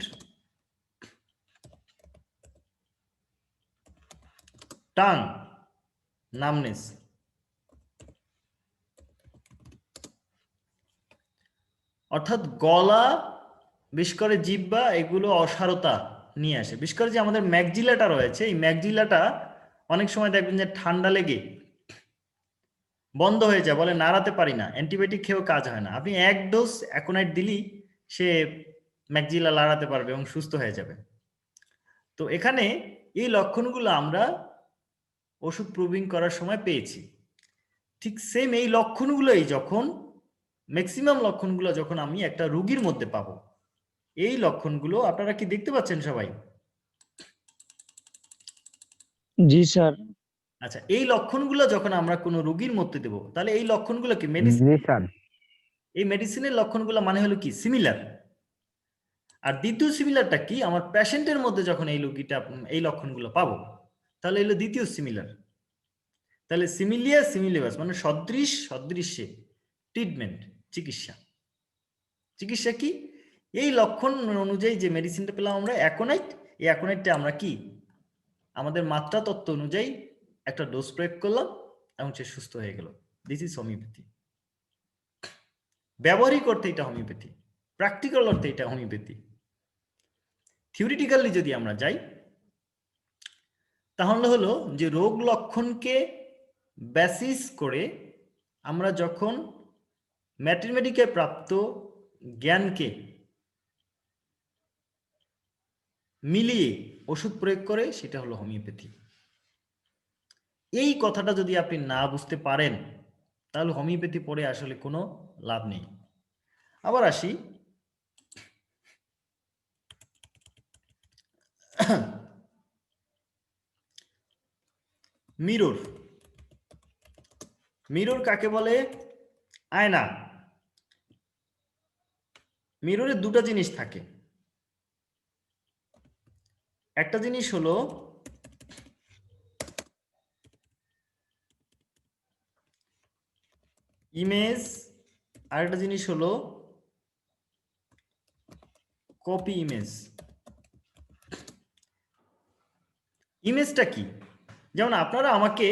Speaker 1: টাং নামনেস। অর্থাৎ গলা, বিশেষ করে জিহ্বা, এগুলো অসারতা নিয়ে আসে। বিশেষ করে যে আমাদের ম্যাকজিলাটা রয়েছে, এই ম্যাকজিলাটা অনেক সময় দেখবেন যে ঠান্ডা লেগে বন্ধ হয়ে যায়, বলে নাড়াতে পারি না, অ্যান্টিবায়োটিক খেয়েও কাজ হয় না। আপনি এক ডোজ অ্যাকোনাইট দিলেই সে ম্যাকজিলা লাড়াতে পারবে এবং সুস্থ হয়ে যাবে। তো এখানে এই লক্ষণগুলো আমরা ওষুধ প্রুভিং করার সময় পেয়েছি। ঠিক সেম এই লক্ষণগুলোই যখন, ম্যাক্সিমাম লক্ষণগুলো যখন আমি একটা রোগীর মধ্যে পাবো, এই লক্ষণগুলো আপনারা কি দেখতে পাচ্ছেন সবাই?
Speaker 3: জি স্যার।
Speaker 1: আচ্ছা, এই লক্ষণগুলো যখন আমরা কোনো রোগীর মধ্যে দেব, তাহলে এই লক্ষণগুলো কি মেডিসিন, এই মেডিসিনের লক্ষণগুলো মানে হলো কি সিমিলার। আর দ্বিতীয় সিমিলারটা কি? আমার পেশেন্টের মধ্যে যখন এই রোগীটা এই লক্ষণগুলো পাবো, তাহলে এলো দ্বিতীয় সিমিলার। তাহলে সিমিলিয়া সিমিলিবাস মানে সদৃশ, সদৃশ্যে, ট্রিটমেন্ট, চিকিৎসা। চিকিৎসা কি? এই লক্ষণ অনুযায়ী যে মেডিসিনটা পেলাম আমরা অ্যাকোনাইট, এই অ্যাকোনাইটটা আমরা কি আমাদের মাত্রা তত্ত্ব অনুযায়ী একটা ডোজ প্রয়োগ করলাম এবং সে সুস্থ হয়ে গেল। This is homeopathy. ব্যবহারিক অর্থে এটা হোমিওপ্যাথি, প্র্যাকটিক্যাল অর্থে এটা হোমিওপ্যাথি। থিওরিটিক্যালি যদি আমরা যাই তাহলে হলো যে রোগ লক্ষণকে বেসিস করে আমরা যখন ম্যাথমেটিকে প্রাপ্ত জ্ঞানকে মিলিয়ে ওষুধ প্রয়োগ করে, সেটা হলো হোমিওপ্যাথি। এই কথাটা যদি আপনি না বুঝতে পারেন তাহলে হোমিওপ্যাথি পড়ে আসলে কোনো লাভ নেই। আবার আসি মিরর। মিরর কাকে বলে? আয়না। মিররে দুটো জিনিস থাকে। একটা জিনিস হলো ইমেজ, আর একটা জিনিস হলো কপি ইমেজ। ইমেজটা কি? যেমন আপনারা আমাকে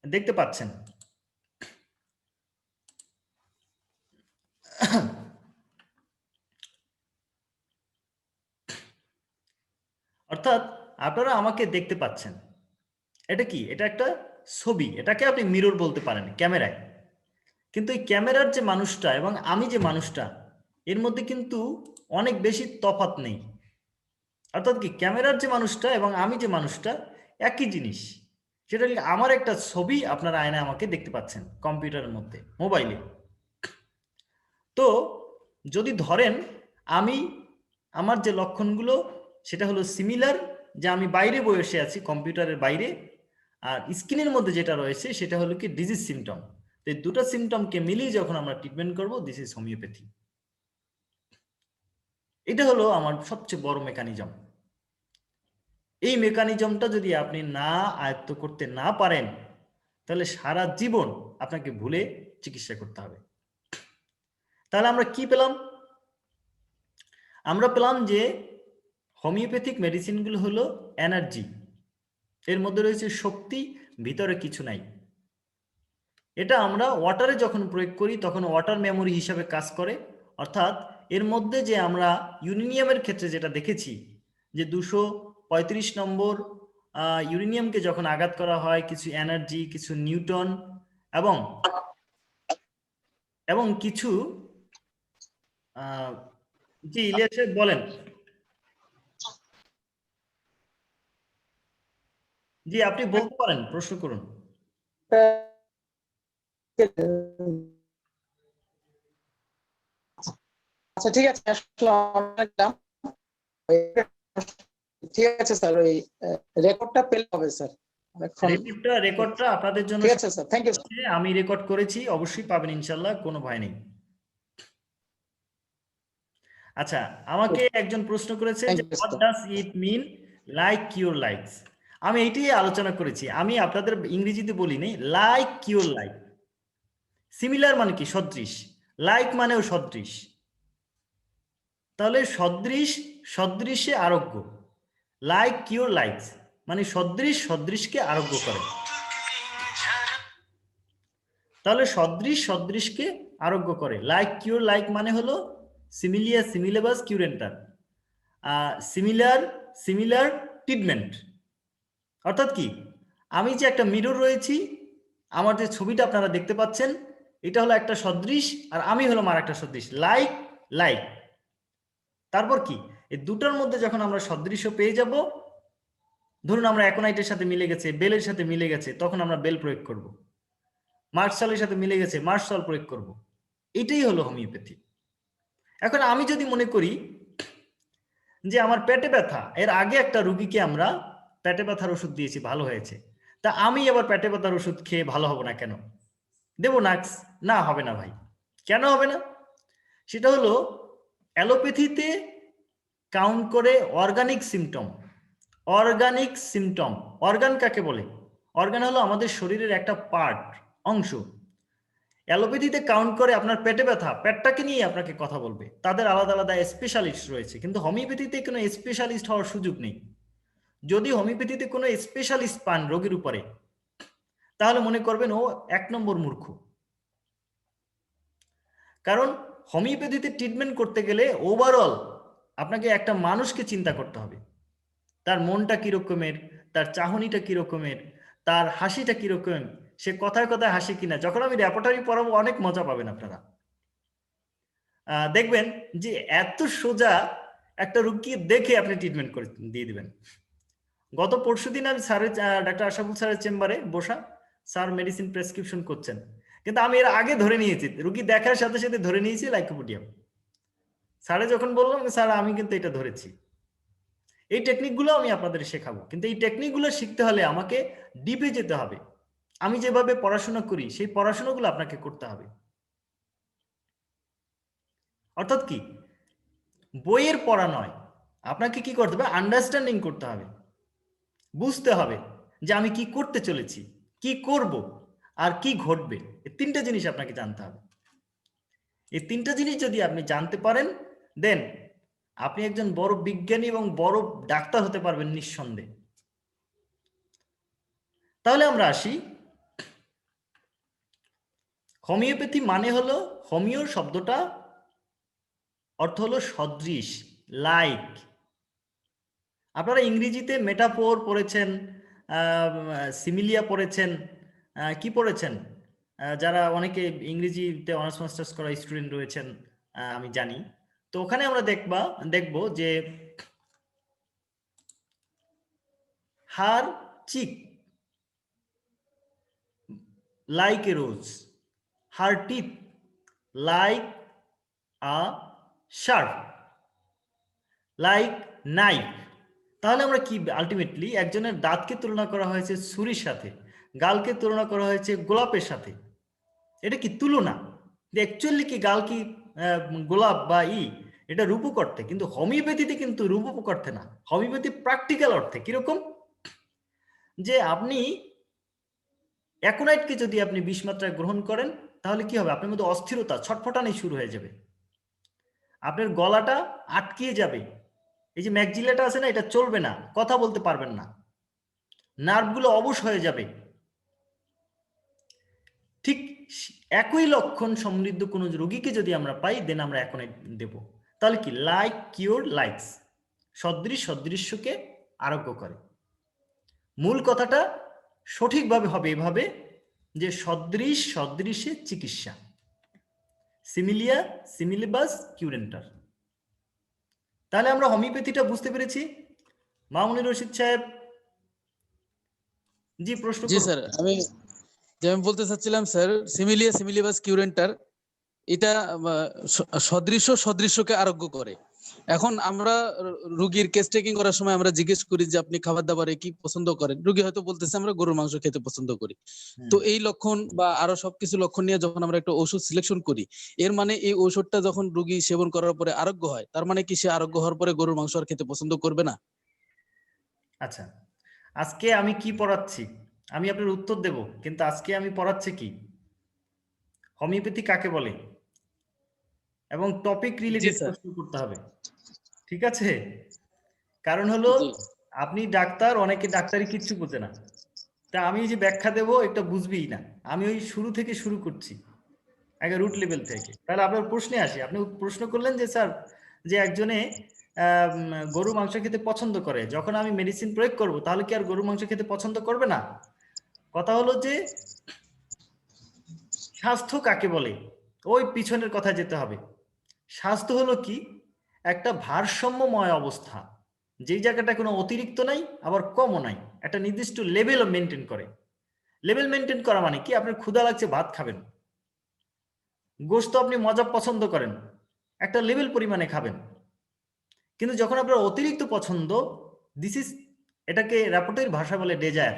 Speaker 1: দেখতে পাচ্ছেন, অর্থাৎ আপনারা আমাকে দেখতে পাচ্ছেন, এটা কি? এটা একটা ছবি, এটাকে আপনি মিরর বলতে পারেন ক্যামেরায়। কিন্তু এই ক্যামেরার যে মানুষটা এবং আমি যে মানুষটা, এর মধ্যে কিন্তু অনেক বেশি তফাৎ নেই। অর্থাৎ কি, ক্যামেরার যে মানুষটা এবং আমি যে মানুষটা একই জিনিস। সেটা আমার একটা ছবি আপনারা আয়নায় আমাকে দেখতে পাচ্ছেন কম্পিউটারের মধ্যে, মোবাইলে। তো যদি ধরেন আমি আমার যে লক্ষণগুলো সেটা হলো সিমিলার, যে আমি বাইরে বসে আছি কম্পিউটারের বাইরে, আর স্ক্রিনের মধ্যে যেটা রয়েছে সেটা হলো কি ডিজিজ সিমটম। তো এই দুটো সিমটমকে মিলিয়ে যখন আমরা ট্রিটমেন্ট করব, দিস ইজ হোমিওপ্যাথি। এটা হলো আমার সবচেয়ে বড় মেকানিজম। এই মেকানিজমটা যদি আপনি না আয়ত্ত করতে না পারেন তাহলে সারা জীবন আপনাকে ভুলে চিকিৎসা করতে হবে। তাহলে আমরা কি পেলাম? আমরা পেলাম যে হোমিওপ্যাথিক মেডিসিনগুলো হলো এনার্জি, এর মধ্যে রয়েছে শক্তি, ভিতরে কিছু নাই। এটা আমরা ওয়াটারে যখন প্রয়োগ করি তখন ওয়াটার মেমোরি হিসাবে কাজ করে। অর্থাৎ এর মধ্যে যে আমরা ইউরেনিয়ামের ক্ষেত্রে যেটা দেখেছি যে 235 নম্বর ইউরেনিয়ামকে যখন আঘাত করা হয়, কিছু এনার্জি, কিছু নিউটন এবং কিছু জি ইলিয়াস সাহেব বলেন। জি আপনি বলতে পারেন, প্রশ্ন করুন।
Speaker 2: আচ্ছা ঠিক আছে, আসলে ঠিক আছে স্যার, ওই রেকর্ডটা পেলে হবে স্যার।
Speaker 1: রেকর্ডটা আপনাদের জন্য
Speaker 2: ঠিক আছে স্যার, থ্যাংক ইউ।
Speaker 1: আমি রেকর্ড করেছি, অবশ্যই পাবেন ইনশাল্লাহ, কোনো ভয় নেই। আচ্ছা, আমাকে একজন প্রশ্ন করেছে যে what does it mean like your likes. আমি এইটাই আলোচনা করেছি, আমি আপনাদের ইংরেজিতে বলি নাই লাইক ইউর লাইক। সিমিলার মানে কি? সদৃশ। লাইক মানেও সদৃশ। তাহলে সদৃশ, সদৃশে আরোগ্য। লাইক ইউর লাইকস মানে সদৃশ সদৃশকে আরোগ্য করে। তাহলে সদৃশ সদৃশকে আরোগ্য করে। লাইক কিউর লাইক মানে হলো সিমিলিয়া সিমিলেবাস কিউরেন্টার, সিমিলার সিমিলার ট্রিটমেন্ট। অর্থাৎ কি, আমি যে একটা মিরর রয়েছি, আমার যে ছবিটা আপনারা দেখতে পাচ্ছেন এটা হলো একটা সদৃশ, আর আমি হলাম আর একটা সদৃশ। লাইক লাইক, তারপর কি, এই দুটোর মধ্যে যখন আমরা সদৃশ্য পেয়ে যাব, ধরুন আমরা অ্যাকোনাইটের সাথে মিলে গেছে, বেলের সাথে মিলে গেছে, তখন আমরা বেল প্রয়োগ করব। মার্শালের সাথে মিলে গেছে, মার্শাল প্রয়োগ করব। এটাই হলো হোমিওপ্যাথি। এখন আমি যদি মনে করি যে আমার পেটে ব্যথা, এর আগে একটা রুগীকে আমরা পেটে ব্যথার ওষুধ দিয়েছি, ভালো হয়েছে, তা আমি এবার পেটে ব্যথার ওষুধ খেয়ে ভালো হব না কেন? দেবো না? হবে না ভাই। কেন হবে না? সেটা হলো অ্যালোপ্যাথিতে কাউন্ট করে organic symptom. Organic symptom, organ কাকে বলে? অর্গান হলো আমাদের শরীরের একটা পার্ট, অংশ। অ্যালোপ্যাথিতে কাউন্ট করে আপনার পেটে ব্যথা, পেটটাকে নিয়ে আপনাকে কথা বলবে, তাদের আলাদা আলাদা স্পেশালিস্ট রয়েছে। কিন্তু হোমিওপ্যাথিতে কোনো স্পেশালিস্ট হওয়ার সুযোগ নেই। যদি হোমিওপ্যাথিতে কোনো স্পেশালিস্ট পান রোগীর উপরে, তাহলে মনে করবেন ও 1 নম্বর মূর্খ। কারণ হোমিওপ্যাথিতে ট্রিটমেন্ট করতে গেলে ওভারঅল আপনাকে একটা মানুষকে চিন্তা করতে হবে, তার মনটা কি রকমের, তার চাহনিটা কি রকমের, তার হাসিটা কি রকম, সে কথায় কথায় হাসি কিনা। যখন আমি রেপার্টরি পড়াবো অনেক মজা পাবেন আপনারা, দেখবেন যে এত সোজা একটা রোগী দেখে আপনি ট্রিটমেন্ট করে দিয়ে দিবেন। গত পরশুদিন আমি স্যারের ডাক্তার আশরাফুল স্যারের চেম্বারে বসা, স্যার মেডিসিন প্রেসক্রিপশন করছেন, কিন্তু আমি এর আগে ধরে নিয়েছি, রোগী দেখার সাথে সাথে ধরে নিয়েছি লাইকোপোডিয়াম। স্যারে যখন বললাম স্যার আমি কিন্তু এটা ধরেছি। এই টেকনিকগুলো আমি আপনাদের শেখাবো, কিন্তু এই টেকনিকগুলো শিখতে হলে আমাকে ডিপে যেতে হবে। আমি যেভাবে পড়াশোনা করি সেই পড়াশোনাগুলো আপনাকে করতে হবে। অর্থাৎ কি, বইয়ের পড়া নয়, আপনাকে কি করতে হবে, আন্ডারস্ট্যান্ডিং করতে হবে, বুঝতে হবে যে আমি কি করতে চলেছি, কি করব, আর কি ঘটবে। এই 3টা জিনিস আপনাকে জানতে হবে। এই 3টা জিনিস যদি আপনি জানতে পারেন, দেন আপনি একজন বড় বিজ্ঞানী এবং বড় ডাক্তার হতে পারবেন নিঃসন্দেহে। তাহলে আমরা আসি, হোমিওপ্যাথি মানে হলো, হোমিও শব্দটা অর্থ হলো সদৃশ, লাইক। আপনারা ইংরেজিতে মেটাফোর পড়েছেন, সিমিলিয়া পড়েছেন, কি পড়েছেন, যারা অনেকে ইংরেজিতে অনার্স মাস্টার্স করা স্টুডেন্ট রয়েছেন আমি জানি। তো ওখানে আমরা দেখব যে her cheek like a rose, her teeth like a sharp, like knife. তাহলে আমরা কি, আলটিমেটলি একজনের দাঁতকে তুলনা করা হয়েছে ছুরির সাথে, গালকে তুলনা করা হয়েছে গোলাপের সাথে। এটা কি তুলনা? অ্যাকচুয়ালি কি গাল কি গোলাপ বা এটা রূপক অর্থে, কিন্তু হোমিওপ্যাথিতে কিন্তু রূপক অর্থে না, হোমিওপ্যাথি প্র্যাকটিক্যাল অর্থে। কিরকম, যে আপনি অ্যাকোনাইটকে যদি আপনি 20 মাত্রায় গ্রহণ করেন তাহলে কি হবে, আপনার মধ্যে অস্থিরতা, ছটফটানি শুরু হয়ে যাবে, আপনার গলাটা আটকিয়ে যাবে, এই যে ম্যাকজিলাটা আছে না, এটা চলবে না, কথা বলতে পারবেন না, নার্ভগুলো অবশ হয়ে যাবে। ঠিক একই লক্ষণ সমৃদ্ধ কোনো রোগীকে যদি আমরা পাই, দেন আমরা অ্যাকোনাইট দেব। তাহলে কি, লাইক কিওর লাইকস, সদৃশ সদৃশ্যকে আরোগ্য করে। মূল কথাটা সঠিকভাবে হবে এভাবে, যে সদৃশ সদৃশে চিকিৎসা, সিমিলিয়া সিমিলিবাস কিউরেন্টার। তাহলে আমরা হোমিওপ্যাথিটা বুঝতে পেরেছি। মামুনুর রশিদ সাহেব, জি প্রশ্ন
Speaker 4: জি
Speaker 1: করুন।
Speaker 4: স্যার, আমি বলতে চাচ্ছিলাম স্যার, সিমিলিয়া সিমিলিবাস কিউরেন্টার এটা সদৃশ্য সদৃশ্যকে আরোগ্য করে। এখন আমরা রোগীর কেস টেকিং করার সময় আমরা জিজ্ঞেস করি যে আপনি খাবার দাবারে কি পছন্দ করেন, রোগী হয়তো বলতেছে আমরা গরুর মাংস খেতে পছন্দ করি। তো এই লক্ষণ বা আরো সবকিছু লক্ষণ নিয়ে যখন আমরা একটা ওষুধ সিলেকশন করি, এর মানে এই ওষুধটা যখন রোগী সেবন করার পরে আরোগ্য হয়, তার মানে কি সে আরোগ্য হওয়ার পরে গরুর মাংস আর খেতে পছন্দ করবে না?
Speaker 1: আচ্ছা, আজকে আমি কি পড়াচ্ছি আমি আপনার উত্তর দেব, কিন্তু আজকে আমি পড়াচ্ছি কি, হোমিওপ্যাথি কাকে বলে, এবং টপিক
Speaker 4: জি
Speaker 1: রিলেটেড
Speaker 4: স্যার।
Speaker 1: প্রশ্ন করতে হবে, ঠিক আছে? কারণ হলো,
Speaker 4: জি
Speaker 1: আপনি ডাক্তার, অনেকে ডাক্তারি কিচ্ছু বোঝে না, তা আমি যে ব্যাখ্যা দেবো এটা বুঝবেই না। আমি ওই শুরু থেকে শুরু করছি, আগে রুট লেভেল থেকে। তাহলে আপনার প্রশ্নে আসি, আপনি প্রশ্ন করলেন যে স্যার, যে একজনে গরু মাংস খেতে পছন্দ করে, যখন আমি মেডিসিন প্রয়োগ করব তাহলে কি আর গরু মাংস খেতে পছন্দ করবে না? কথা হলো যে স্বাস্থ্য কাকে বলে, ওই পিছনের কথা যেতে হবে। স্বাস্থ্য হলো কি, একটা ভারসাম্যময় অবস্থা, যেই জায়গাটা কোনো অতিরিক্ত নাই আবার কমও নাই, একটা নির্দিষ্ট লেভেল মেনটেন করে। লেভেল মেনটেন করা মানে কি, আপনার ক্ষুধা লাগছে ভাত খাবেন, গোশত আপনি মজা পছন্দ করেন, একটা লেভেল পরিমাণে খাবেন। কিন্তু যখন আপনার অতিরিক্ত পছন্দ, এটাকে র্যাপোর্টের ভাষা বলে ডেজায়ার,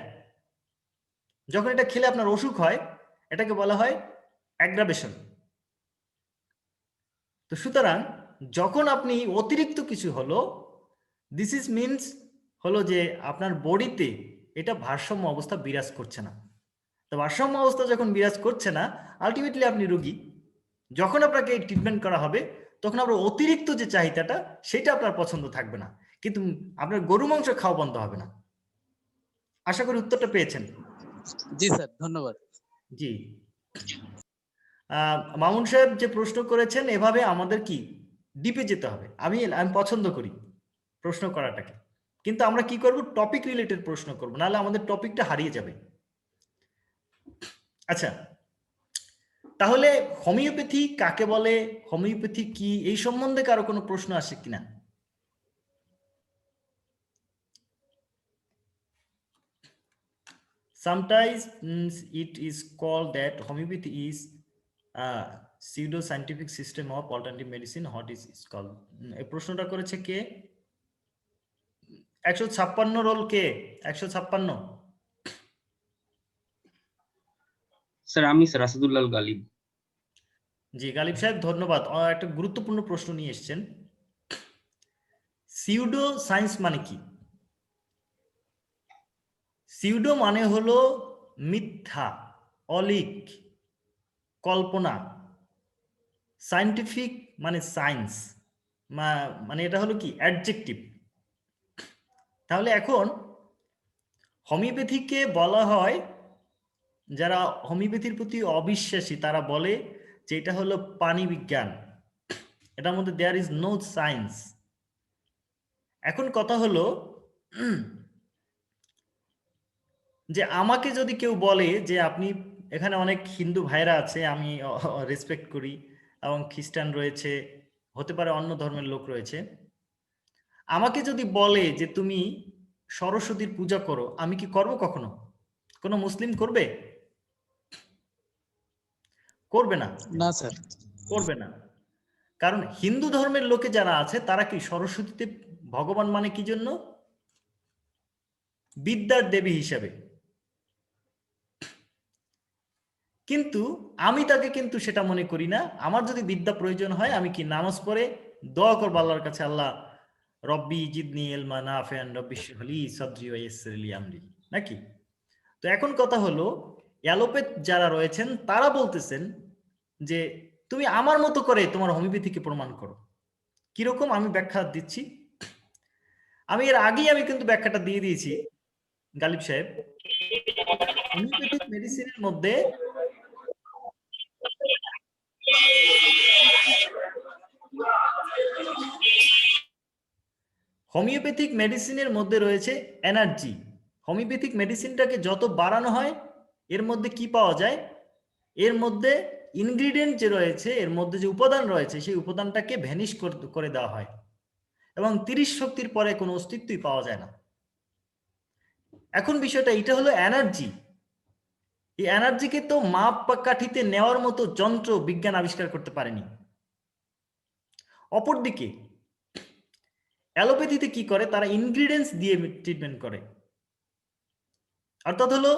Speaker 1: যখন এটা খেলে আপনার অসুখ হয় এটাকে বলা হয় অ্যাগ্রাভেশন। তো সুতরাং যখন আপনি অতিরিক্ত কিছু হলো, মিনস হলো যে আপনার বডিতে এটা ভারসাম্য অবস্থা বিরাজ করছে না। তো ভারসাম্য অবস্থা যখন বিরাজ করছে না, আলটিমেটলি আপনি রোগী। যখন আপনাকে ট্রিটমেন্ট করা হবে তখন আপনার অতিরিক্ত যে চাহিদাটা সেটা আপনার পছন্দ থাকবে না, কিন্তু আপনার গরু মাংস খাওয়া বন্ধ হবে না। আশা করি উত্তরটা পেয়েছেন।
Speaker 4: জি স্যার, ধন্যবাদ।
Speaker 1: জি, মামুন সাহেব যে প্রশ্ন করেছেন, এভাবে আমাদের কি ডিপে যেতে হবে। আমি পছন্দ করি প্রশ্ন করাটাকে, কিন্তু আমরা কি করব, টপিক রিলেটেড প্রশ্ন করব, নাহলে আমাদের টপিকটা হারিয়ে যাবে। আচ্ছা, তাহলে হোমিওপ্যাথি কাকে বলে, হোমিওপ্যাথি কি, এই সম্বন্ধে কারো কোনো প্রশ্ন আসে কিনা? Sometimes it is called that homeopathy is a pseudo scientific system of alternative medicine. What is it called? এই প্রশ্নটা করেছে কে? 156 রোল কে? 156।
Speaker 5: স্যার আমি স্যার আসাদুল্লাহ গালিব।
Speaker 1: জি গালিব সাহেব, ধন্যবাদ। একটা গুরুত্বপূর্ণ প্রশ্ন নিয়ে এসেছেন। সিউডো সায়েন্স মানে কি? সিউডো মানে হলো মিথ্যা, অলিক, কল্পনা। সায়েন্টিফিক মানে সায়েন্স, মানে এটা হলো কি অ্যাডজেক্টিভ। তাহলে এখন হোমিওপ্যাথিকে বলা হয়, যারা হোমিওপ্যাথির প্রতি অবিশ্বাসী তারা বলে যে এটা হলো প্রাণী বিজ্ঞান, এটার মধ্যে দেয়ার ইজ নো সায়েন্স। এখন কথা হলো যে আমাকে যদি কেউ বলে যে আপনি, এখানে অনেক হিন্দু ভাইরা আছে, আমি রেসপেক্ট করি, এবং খ্রিস্টান রয়েছে, হতে পারে অন্য ধর্মের লোক রয়েছে, আমাকে যদি বলে যে তুমি সরস্বতীর পূজা করো, আমি কি করব? কখনো কোনো মুসলিম করবে? করবে না,
Speaker 4: না স্যার।
Speaker 1: করবে না। কারণ হিন্দু ধর্মের লোকে যারা আছে তারা কি সরস্বতীতে ভগবান মানে কি জন্য? বিদ্যার দেবী হিসাবে। কিন্তু আমি তাকে কিন্তু সেটা মনে করি না। আমার যদি বিদ্যা প্রয়োজন হয়, আমি কি নামাজ পড়ে দোয়া করবো আল্লাহর কাছে, আল্লাহ রব্বি জিদনি ইলমা নাফিআন রব্বি ইশরাহ লি সাদরি ওয়া ইয়াসসির লি আমরি, নাকি? তো এখন কথা হলো, অ্যালোপ্যাথ যারা রয়েছেন তারা বলতেছেন যে তুমি আমার মতো করে তোমার হোমিওপ্যাথিকে প্রমাণ করো। কিরকম আমি ব্যাখ্যা দিচ্ছি। আমি এর আগেই কিন্তু ব্যাখ্যাটা দিয়ে দিয়েছি গালিব সাহেব। হোমিওপ্যাথিক মেডিসিনের মধ্যে রয়েছে এনার্জি। হোমিওপ্যাথিক মেডিসিনটাকে যত বাড়ানো হয়, এর মধ্যে কি পাওয়া যায়? এর মধ্যে ইনগ্রিডিয়েন্ট যে রয়েছে, এর মধ্যে যে উপাদান রয়েছে, সেই উপাদানটাকে ভ্যানিশ করে দেওয়া হয়, এবং 30 শক্তির পরে কোনো অস্তিত্বই পাওয়া যায় না। এখন বিষয়টা এটা হলো এনার্জি। এই এনার্জিকে তো মাপ বা কাঠিতে নেওয়ার মতো যন্ত্র বিজ্ঞান আবিষ্কার করতে পারেনি। অপরদিকে অ্যালোপ্যাথিতে কি করে, তারা ইনগ্রিডিয়েন্টস দিয়ে ট্রিটমেন্ট করে। অর্থাৎ হলো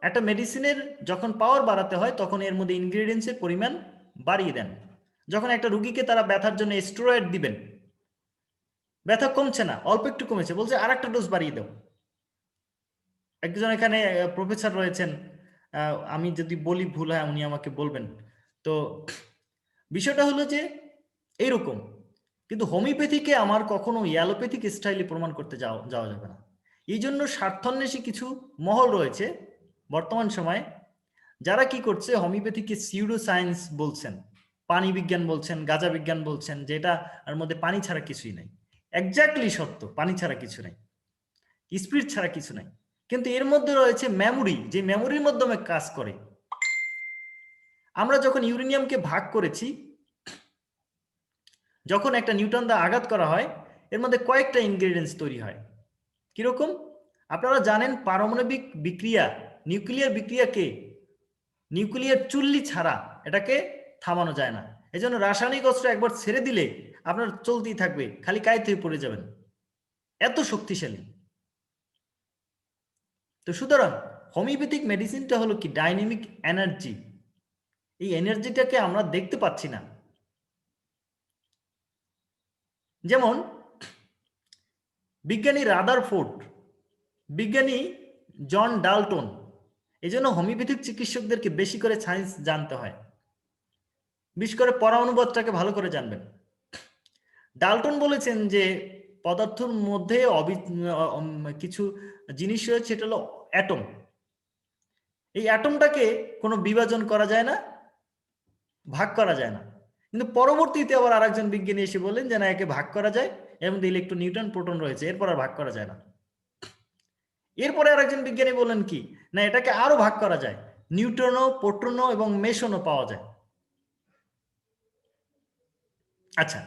Speaker 1: একটা মেডিসিনের যখন পাওয়ার বাড়াতে হয়, তখন এর মধ্যে ইনগ্রিডিয়েন্টসের পরিমাণ বাড়িয়ে দেন। যখন একটা রুগীকে তারা ব্যথার জন্য স্টেরয়েড দিবেন, ব্যথা কমছে না, অল্প একটু কমেছে, বলছে আর একটা ডোজ বাড়িয়ে দাও। একজন এখানে প্রফেসর রয়েছেন, আমি যদি বলি ভুল হয় উনি আমাকে বলবেন। তো বিষয়টা হলো যে এইরকম। কিন্তু হোমিওপ্যাথিকে আমার কখনো অ্যালোপ্যাথিক স্টাইলে প্রমাণ করতে যাওয়া যাবে না। এই জন্য স্বার্থান্বেষী কিছু মহল রয়েছে বর্তমান সময়ে, যারা কি করছে, হোমিওপ্যাথিকে সিউডো সায়েন্স বলছেন, পানি বিজ্ঞান বলছেন, গাঁজা বিজ্ঞান বলছেন, যেটা এর মধ্যে পানি ছাড়া কিছুই নাই। এক্স্যাক্টলি সত্য, পানি ছাড়া কিছু নাই, স্পিরিট ছাড়া কিছু নাই। কিন্তু এর মধ্যে রয়েছে মেমোরি, যে মেমোরির মাধ্যমে কাজ করে। আমরা যখন ইউরেনিয়ামকে ভাগ করেছি, যখন একটা নিউট্রন দ্বারা আঘাত করা হয়, এর মধ্যে কয়েকটা ইনগ্রেডিয়েন্টস তৈরি হয়। কিরকম? আপনারা জানেন পারমাণবিক বিক্রিয়া, নিউক্লিয়ার বিক্রিয়াকে, নিউক্লিয়ার চুল্লি ছাড়া এটাকে থামানো যায় না। এজন্য রাসায়নিক অস্ত্র একবার ছেড়ে দিলে আপনার চলতেই থাকবে, খালি কায়েত হয়ে পড়ে যাবেন, এত শক্তিশালী। তো সুতরাং হোমিওপ্যাথিক মেডিসিনটা হলো কি ডাইনামিক এনার্জি। এই এনার্জিটাকে আমরা দেখতে পাচ্ছি না। যেমন বিজ্ঞানী রাদারফোর্ড, বিজ্ঞানী জন ডাল্টন, এই জন্য হোমিওপ্যাথিক চিকিৎসকদেরকে বেশি করে সায়েন্স জানতে হয়, বিশেষ করে পরানুবাদটাকে ভালো করে জানবেন। ডাল্টন বলেছেন যে পদার্থের মধ্যে কিছু জিনিস রয়েছে, সেটা হলো অ্যাটম। এই অ্যাটমটাকে কোনো বিভাজন করা যায় না, ভাগ করা যায় না। কিন্তু পরবর্তীতে আবার আরেকজন বিজ্ঞানী এসে বললেন যে না, একে ভাগ করা যায়, এর মধ্যে ইলেকট্রন, নিউট্রন, প্রোটন রয়েছে, এরপর আর ভাগ করা যায় না। এরপরে আরেকজন বিজ্ঞানী বললেন কি, না এটাকে আরো ভাগ করা যায়, নিউট্রনও, প্রোটনও এবং মেসনও পাওয়া যায়। আচ্ছা,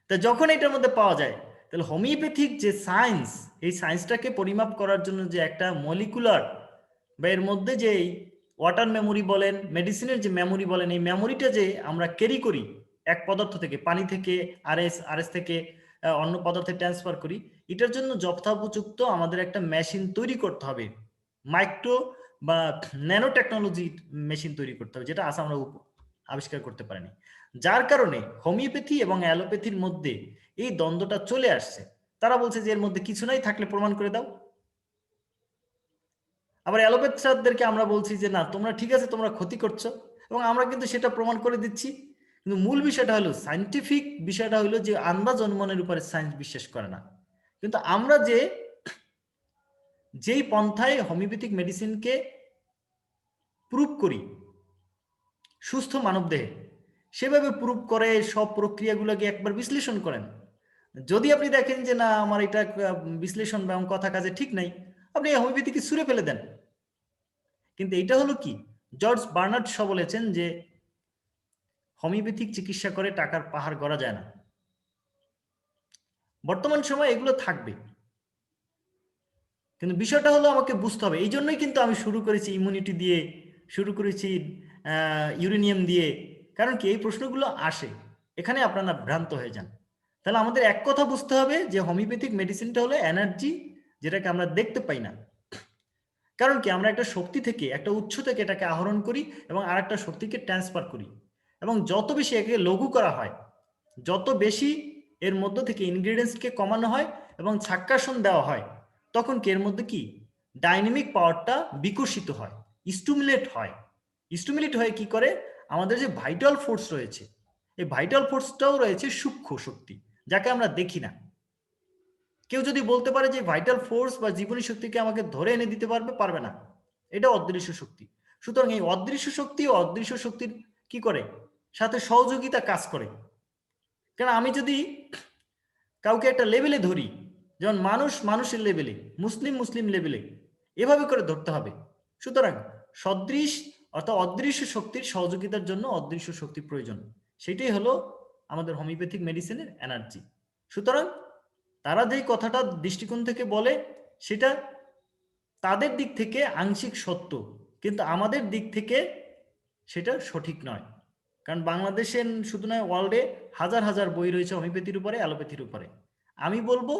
Speaker 1: তা যখন এটার মধ্যে পাওয়া যায়, তাহলে হোমিওপ্যাথিক যে সায়েন্স, এই সায়েন্সটাকে পরিমাপ করার জন্য যে একটা মলিকুলার বা এর মধ্যে যে ওয়াটার মেমোরি বলেন, মেডিসিনের যে মেমোরি বলেন, এই মেমোরিটা যে আমরা ক্যারি করি এক পদার্থ থেকে, পানি থেকে আরএস থেকে অন্য পদার্থে ট্রান্সফার করি, এটার জন্য যথোপযুক্ত আমাদের একটা মেশিন তৈরি করতে হবে, মাইক্রো বা ন্যানো টেকনোলজি মেশিন তৈরি করতে হবে, যেটা আজ আমরা আবিষ্কার করতে পারিনি। যার কারণে হোমিওপ্যাথি এবং অ্যালোপ্যাথির মধ্যে এই দ্বন্দ্বটা চলে আসছে। তারা বলছে যে এর মধ্যে কিছু নাই, থাকলে প্রমাণ করে দাও। আবার অ্যালোপ্যাথদেরকে আমরা বলছি যে না, তোমরা ঠিক আছে, তোমরা ক্ষতি করছো, এবং আমরা কিন্তু সেটা প্রমাণ করে দিচ্ছি। কিন্তু মূল বিষয়টা হলো, সায়েন্টিফিক বিষয়টা হলো যে আন্দাজ অনুমানের উপরে সায়েন্স বিশ্বাস করে না। কিন্তু আমরা যেই পন্থায় হোমিওপ্যাথিক মেডিসিনকে প্রুভ করি সুস্থ মানবদেহে, সেভাবে প্রুভ করে সব প্রক্রিয়াগুলোকে একবার বিশ্লেষণ করেন। যদি আপনি দেখেন যে না, আমার এটা বিশ্লেষণ এবং কথা কাজে ঠিক নাই, আপনি হোমিওপ্যাথিকে ছুঁড়ে ফেলে দেন। কিন্তু এটা হলো কি, জর্জ বার্নার্ড শ বলেছেন যে হোমিওপ্যাথিক চিকিৎসা করে টাকার পাহাড় গড়া যায় না। বর্তমান সময়ে এগুলো থাকবে, কিন্তু বিষয়টা হলো আমাকে বুঝতে হবে। এই জন্যই কিন্তু আমি শুরু করেছি ইমিউনিটি দিয়ে, শুরু করেছি ইউরেনিয়াম দিয়ে। কারণ কি, এই প্রশ্নগুলো আসে, এখানে আপনারা ভ্রান্ত হয়ে যান। তাহলে আমাদের এক কথা বুঝতে হবে যে হোমিওপ্যাথিক মেডিসিনটা হলো এনার্জি, যেটাকে আমরা দেখতে পাই না। কারণ কি, আমরা একটা শক্তি থেকে, একটা উৎস থেকে এটাকে আহরণ করি এবং আরেকটা শক্তিকে ট্রান্সফার করি, এবং যত বেশি একে লঘু করা হয়, যত বেশি এর মধ্য থেকে ইনগ্রেডিয়েন্টসকে কমানো হয় এবং সাক্কাশন দেওয়া হয়, তখন কি এর মধ্যে কি ডাইনামিক পাওয়ারটা বিকশিত হয়, স্টিমুলেট হয়। স্টিমুলেট হয়ে কি করে, আমাদের যে ভাইটাল ফোর্স রয়েছে, এই ভাইটাল ফোর্সটাও রয়েছে সূক্ষ্ম শক্তি, যাকে আমরা দেখি না। কেউ যদি বলতে পারে যে ভাইটাল ফোর্স বা জীবনী শক্তিকে আমাকে ধরে এনে দিতে পারবে, পারবে না, এটা অদৃশ্য শক্তি। সুতরাং এই অদৃশ্য শক্তি ও অদৃশ্য শক্তির কি করে সাথে সহযোগিতা কাজ করে। কারণ আমি যদি কাউকে একটা লেভেলে ধরি, যেমন মানুষ মানুষের লেভেলে, মুসলিম মুসলিম লেভেলে, এভাবে করে ধরতে হবে। সুতরাং সদৃশ অর্থাৎ অদৃশ্য শক্তির সহযোগিতার জন্য অদৃশ্য শক্তি প্রয়োজন, সেটাই হলো আমাদের হোমিওপ্যাথিক মেডিসিনের এনার্জি। সুতরাং তারা যেই কথাটা দৃষ্টিকোণ থেকে বলে, সেটা তাদের দিক থেকে আংশিক সত্য, কিন্তু আমাদের দিক থেকে সেটা সঠিক নয়। কারণ বাংলাদেশের শুধু নয়, ওয়ার্ল্ডে হাজার হাজার বই রয়েছে হোমিওপ্যাথির উপরে, অ্যালোপ্যাথির উপরে। আমি বলবো,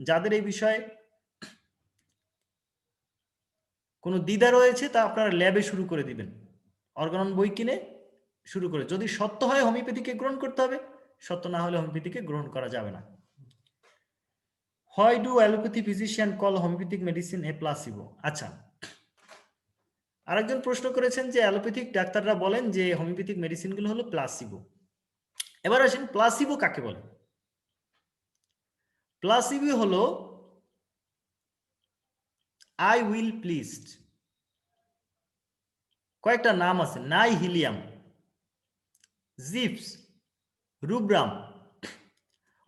Speaker 1: যাদের এই বিষয়ে কোনো দ্বিধা রয়েছে, তা আপনারা ল্যাবে শুরু করে দিবেন, অর্গানন বই কিনে শুরু করে। যদি সত্য হয় হোমিওপ্যাথিকে গ্রহণ করতে হবে, সত্য না হলে হোমিওপ্যাথিকে গ্রহণ করা যাবে না। Why do allopathy physician call homeopathic medicine a placebo? আচ্ছা, আরেকজন প্রশ্ন করেছেন যে অ্যালোপ্যাথিক ডাক্তাররা বলেন যে হোমিওপ্যাথিক মেডিসিনগুলো হলো প্লাসিবো। এবার আসেন, প্লাসিবো কাকে বলে? প্লাসিবো হলো আই উইল প্লিজড, কয়েকটা নাম আছে, নাই হিলিয়াম, জিপস, রুব্রাম।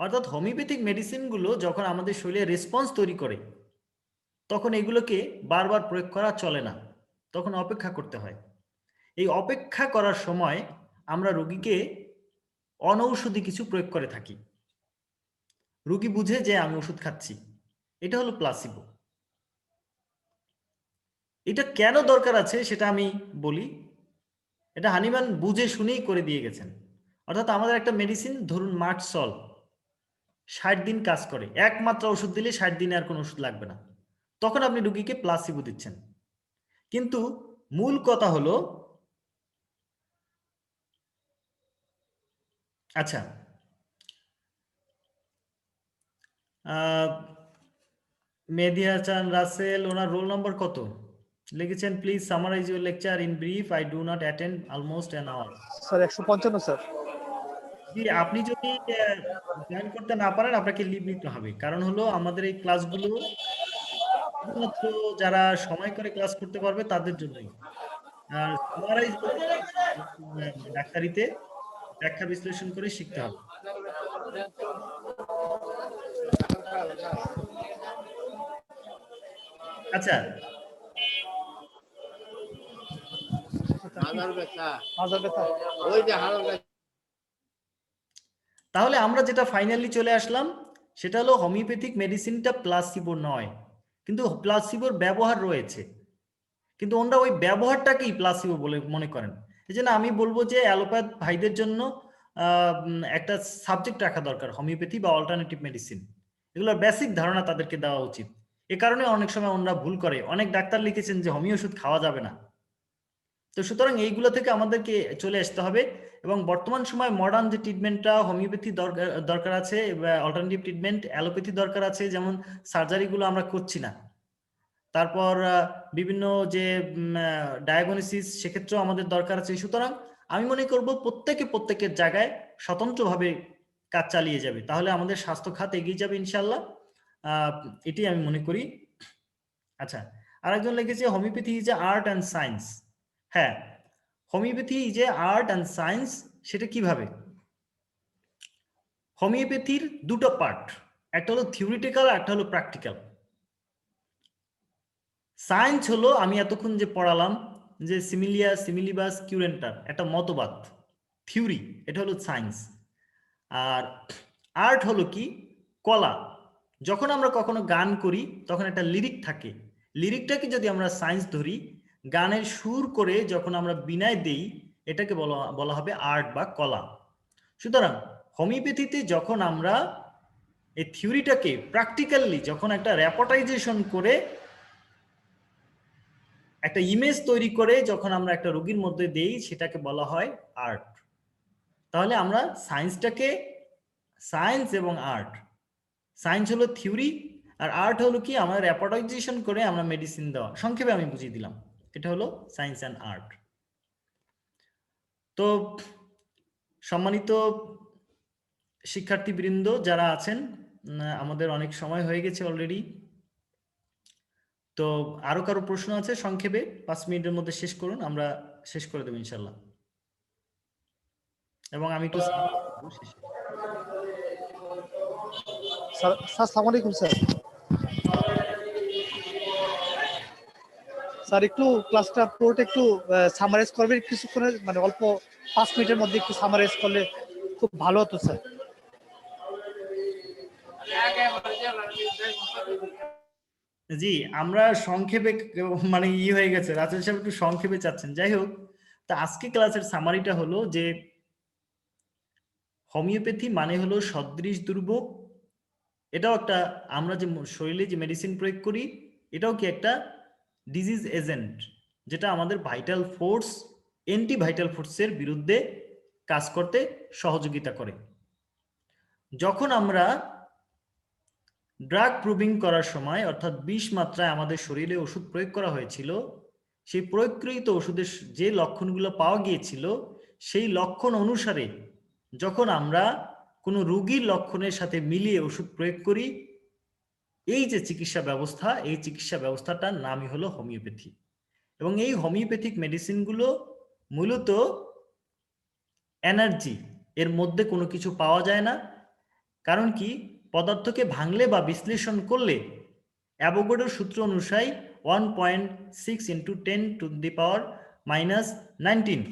Speaker 1: অর্থাৎ হোমিওপ্যাথিক মেডিসিনগুলো যখন আমাদের শরীরে রেসপন্স তৈরি করে, তখন এগুলোকে বারবার প্রয়োগ করা চলে না, তখন অপেক্ষা করতে হয়। এই অপেক্ষা করার সময় আমরা রোগীকে অনৌষধি কিছু প্রয়োগ করে থাকি, রোগী বুঝে যে আমি ওষুধ খাচ্ছি, এটা হলো প্লাসিবো। এটা কেন দরকার আছে সেটা আমি বলি। এটা হানিম্যান বুঝে শুনেই করে দিয়ে গেছেন। অর্থাৎ আমাদের একটা মেডিসিন, ধরুন মার্টসল, 60 দিন কাজ করে, একমাত্র ওষুধ দিলে 60 দিনে আর কোনো ওষুধ লাগবে না, তখন আপনি রোগীকে প্লাসিবো দিচ্ছেন। কিন্তু মূল কথা হলো, আচ্ছা, মেহেদী হাসান রাসেল, ওনার রোল নাম্বার কত লিখেছেন? Please summarise your lecture in brief, I do not attend almost an hour.
Speaker 6: Sir 155 sir.
Speaker 1: জি, আপনি যদি জয়েন করতে না পারেন, আপনাকে লিভ নিতে হবে। কারণ হলো আমাদের এই ক্লাসগুলো শুধুমাত্র যারা সময় করে ক্লাস করতে পারবে তাদের জন্যই। আর সামারাইজ ডাক্তারিতে ব্যাখ্যা বিশ্লেষণ করে শিখতে হবে। আচ্ছা, তাহলে আমরা যেটা ফাইনালি চলে আসলাম সেটা হলো হোমিওপ্যাথিক মেডিসিনটা প্লাসিবো নয়, কিন্তু প্লাসিবোর ব্যবহার রয়েছে, কিন্তু ওনারা ওই ব্যবহারটাকেই প্লাসিবো বলে মনে করেন। এই জন্য আমি বলবো যে অ্যালোপ্যাথ ভাইদের জন্য একটা সাবজেক্ট রাখা দরকার, হোমিওপ্যাথি বা অল্টারনেটিভ মেডিসিন, এগুলোর বেসিক ধারণা তাদেরকে দেওয়া উচিত। এ কারণে অনেক সময় ওনারা ভুল করে, অনেক ডাক্তার লিখেছেন যে হোমিও ওষুধ খাওয়া যাবে না। তো সুতরাং এইগুলো থেকে আমাদেরকে চলে আসতে হবে, এবং বর্তমান সময় মডার্ন যে ট্রিটমেন্টটা হোমিওপ্যাথি দরকার আছে, অল্টারনেটিভ ট্রিটমেন্ট অ্যালোপ্যাথি দরকার আছে, যেমন সার্জারিগুলো আমরা করছি না, তারপর বিভিন্ন যে ডায়াগনোসিস সেক্ষেত্রেও আমাদের দরকার আছে। সুতরাং আমি মনে করব প্রত্যেকের জায়গায় স্বতন্ত্রভাবে কাজ চালিয়ে যাবে, তাহলে আমাদের স্বাস্থ্য খাত এগিয়ে যাবে ইনশাল্লাহ। এটি আমি মনে করি। আচ্ছা, আরেকজন লিখেছে homeopathy is a art and science. হ্যাঁ, homeopathy is a art and science. সেটা কিভাবে? হোমিওপ্যাথির দুটো পার্ট, একটা হলো থিওরিটিক্যাল, একটা হলো প্র্যাকটিক্যাল। সায়েন্স হলো আমি এতক্ষণ যে পড়ালাম যে সিমিলিয়া, সিমিলিবাস, কিউরেন্টার, একটা মতবাদ, থিওরি, এটা হলো সায়েন্স। আর আর্ট হলো কি? কলা। যখন আমরা কখনো গান করি তখন একটা লিরিক থাকে, লিরিকটাকে যদি আমরা সায়েন্স ধরি, গানের সুর করে যখন আমরা বিনায় দেই, এটাকে বলা হবে আর্ট বা কলা। সুতরাং হোমিওপ্যাথিতে যখন আমরা এই থিওরিটাকে প্র্যাকটিক্যালি যখন একটা র্যাপোর্টাইজেশন করে একটা ইমেজ তৈরি করে যখন আমরা একটা রোগীর মধ্যে দেই, সেটাকে বলা হয় আর্ট। তাহলে আমরা সায়েন্সটাকে, সায়েন্স এবং আর্ট, সায়েন্স হলো থিওরি আর আর্ট হলো কি আমরা র্যাপোর্টাইজেশন করে আমরা মেডিসিন দেওয়া। সংক্ষেপে আমি বুঝিয়ে দিলাম, এটা হলো সায়েন্স অ্যান্ড আর্ট। তো সম্মানিত শিক্ষার্থীবৃন্দ যারা আছেন, আমাদের অনেক সময় হয়ে গেছে অলরেডি। তো আরো কারো প্রশ্ন আছে? সংক্ষেপে 5 মিনিটের মধ্যে শেষ করুন, আমরা শেষ করে দেবো ইনশাল্লাহ। এবং আমি একটু
Speaker 6: স্যার আসসালামু আলাইকুম স্যার। স্যার একটু ক্লাসটা পুরোটা একটু সামারাইজ করবেন কিছুক্ষণের, মানে অল্প 5 মিনিটের মধ্যে একটু সামারাইজ করলে খুব ভালো হতো স্যার।
Speaker 1: জি, আমরা সংক্ষেপে মানে হয়ে গেছে, রাসেল সাহেব একটু সংক্ষেপে চাচ্ছেন। যাই হোক, তা আজকে ক্লাসের সামারিটা হলো যে হোমিওপ্যাথি মানে হলো সদৃশ দুর্ভোগ। এটাও একটা, আমরা যে শরীরে যে মেডিসিন প্রয়োগ করি এটাও কি একটা ডিজিজ এজেন্ট, যেটা আমাদের ভাইটাল ফোর্স, অ্যান্টি ভাইটাল ফোর্সের বিরুদ্ধে কাজ করতে সহযোগিতা করে। যখন আমরা ড্রাগ প্রুভিং করার সময়, অর্থাৎ 20 মাত্রায় আমাদের শরীরে ওষুধ প্রয়োগ করা হয়েছিল, সেই প্রয়োগকৃত ওষুধের যে লক্ষণগুলো পাওয়া গিয়েছিল, সেই লক্ষণ অনুসারে যখন আমরা কোনো রোগীর লক্ষণের সাথে মিলিয়ে ওষুধ প্রয়োগ করি, এই যে চিকিৎসা ব্যবস্থা, এই চিকিৎসা ব্যবস্থাটার নামই হলো হোমিওপ্যাথি। এবং এই হোমিওপ্যাথিক মেডিসিনগুলো মূলত এনার্জি, এর মধ্যে কোনো কিছু পাওয়া যায় না। কারণ কি? পদার্থকে ভাঙলে বা বিশ্লেষণ করলে অ্যাভোগাড্রোর সূত্র অনুসারে 1.6 × 10⁻⁻⁻19